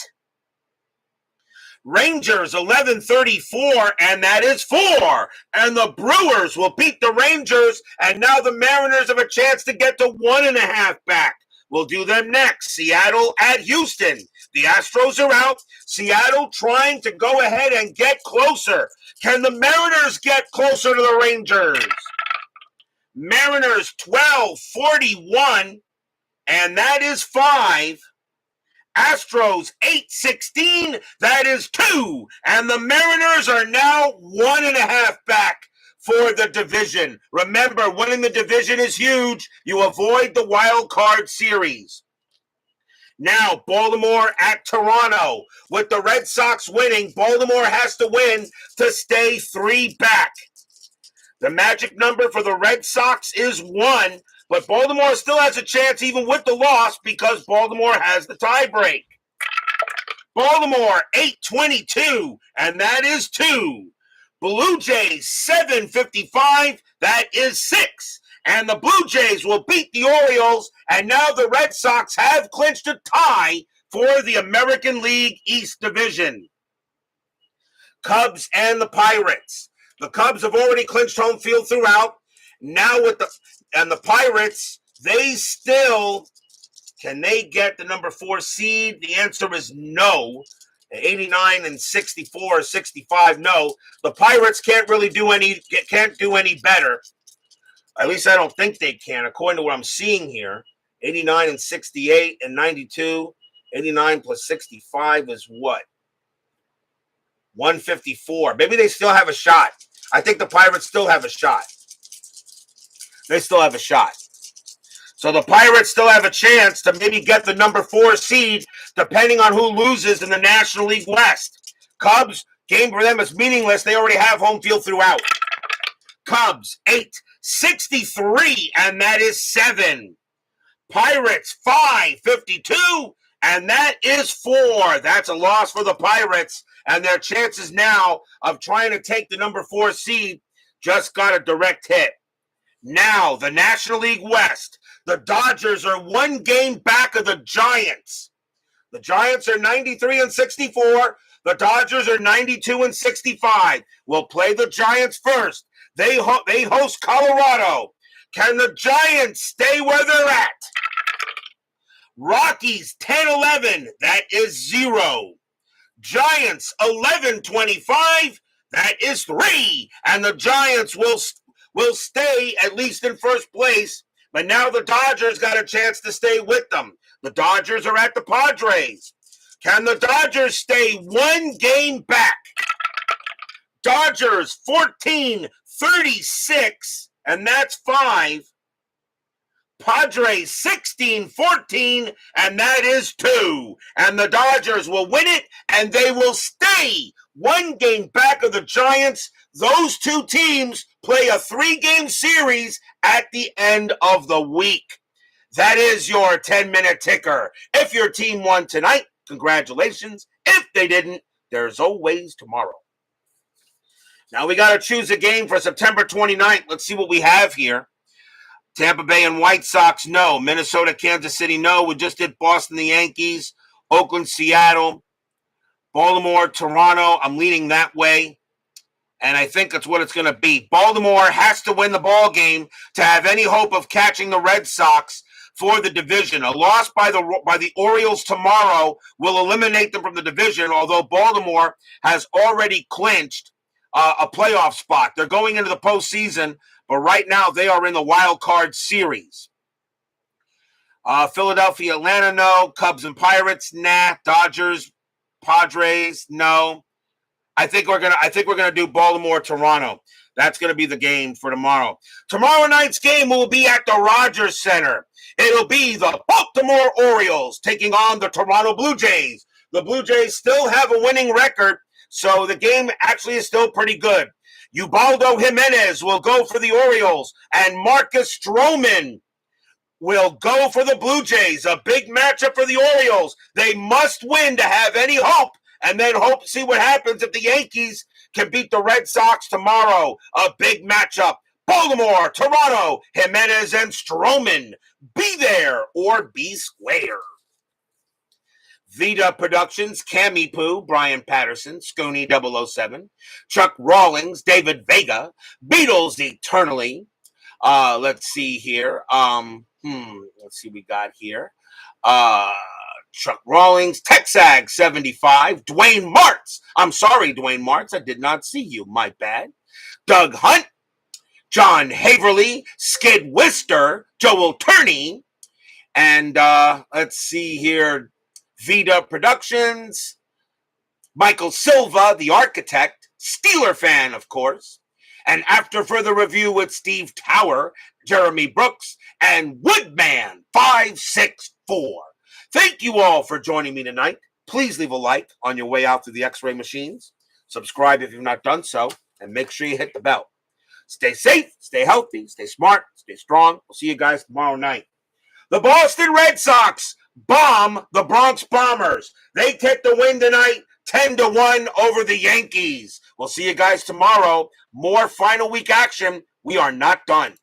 Rangers 11-34, and that is 4. And the Brewers will beat the Rangers, and now the Mariners have a chance to get to 1.5 back. We'll do them next. Seattle at Houston. The Astros are out. Seattle trying to go ahead and get closer. Can the Mariners get closer to the Rangers? Mariners 12-41, and that is 5. Astros 8-16, that is 2. And the Mariners are now 1.5 back for the division. Remember, winning the division is huge. You avoid the wild card series. Now, Baltimore at Toronto. With the Red Sox winning, Baltimore has to win to stay 3 back. The magic number for the Red Sox is 1, but Baltimore still has a chance even with the loss because Baltimore has the tiebreak. Baltimore 8-22, and that is 2. Blue Jays 755. That is 6. And the Blue Jays will beat the Orioles. And now the Red Sox have clinched a tie for the American League East Division. Cubs and the Pirates. The Cubs have already clinched home field throughout. Now with the Pirates, they still, can they get the number 4 seed? The answer is no. 89 and 64 or 65, no. The Pirates can't do any better. At least I don't think they can, according to what I'm seeing here. 89 and 68 and 92. 89 plus 65 is what? 154. Maybe they still have a shot. I think the Pirates still have a shot. They still have a shot. So the Pirates still have a chance to maybe get the number 4 seed, depending on who loses in the National League West. Cubs, game for them is meaningless. They already have home field throughout. Cubs, 863, and that is 7. Pirates, 552, and that is 4. That's a loss for the Pirates, and their chances now of trying to take the number 4 seed just got a direct hit. Now, the National League West. The Dodgers are 1 game back of the Giants. The Giants are 93 and 64. The Dodgers are 92 and 65. We'll play the Giants first. They host Colorado. Can the Giants stay where they're at? Rockies 10-11. That is 0. Giants 11-25. That is 3. And the Giants will stay at least in first place. But now the Dodgers got a chance to stay with them. The Dodgers are at the Padres. Can the Dodgers stay 1 game back? Dodgers 14-36, and that's 5. Padres 16-14, and that is 2. And the Dodgers will win it, and they will stay 1 game back of the Giants. Those 2 teams play a 3-game series at the end of the week. That is your 10-minute ticker. If your team won tonight, congratulations. If they didn't, there's always tomorrow. Now we got to choose a game for September 29th. Let's see what we have here. Tampa Bay and White Sox, no. Minnesota, Kansas City, no. We just did Boston, the Yankees. Oakland, Seattle. Baltimore, Toronto. I'm leaning that way. And I think that's what it's going to be. Baltimore has to win the ball game to have any hope of catching the Red Sox for the division. A loss by the Orioles tomorrow will eliminate them from the division, although Baltimore has already clinched a playoff spot. They're going into the postseason, but right now they are in the wild card series. Philadelphia, Atlanta, no. Cubs and Pirates, nah. Dodgers, Padres, no. I think we're gonna do Baltimore, Toronto. That's gonna be the game for tomorrow. Tomorrow night's game will be at the Rogers Center. It'll be the Baltimore Orioles taking on the Toronto Blue Jays. The Blue Jays still have a winning record, so the game actually is still pretty good. Ubaldo Jimenez will go for the Orioles, and Marcus Stroman will go for the Blue Jays. A big matchup for the Orioles. They must win to have any hope, and then hope to see what happens if the Yankees can beat the Red Sox tomorrow. A big matchup. Baltimore, Toronto, Jimenez and Stroman. Be there or be square. Vita Productions, Cammy Poo, Brian Patterson, Sconey 007, Chuck Rawlings, David Vega, Beatles Eternally. Let's see here. Let's see what we got here. Chuck Rawlings, Texag 75, Dwayne Martz. I'm sorry, Dwayne Martz, I did not see you. My bad. Doug Hunt, John Haverly, Skid Wister, Joel Turney, and let's see here. Vita Productions, Michael Silva, the architect, Steeler fan, of course, and After Further Review with Steve Tower, Jeremy Brooks, and Woodman 564. Thank you all for joining me tonight. Please leave a like on your way out through the X-ray machines. Subscribe if you've not done so, and make sure you hit the bell. Stay safe, stay healthy, stay smart, stay strong. We'll see you guys tomorrow night. The Boston Red Sox bomb the Bronx Bombers. They get the win tonight 10-1 over the Yankees. We'll see you guys tomorrow. More final week action. We are not done.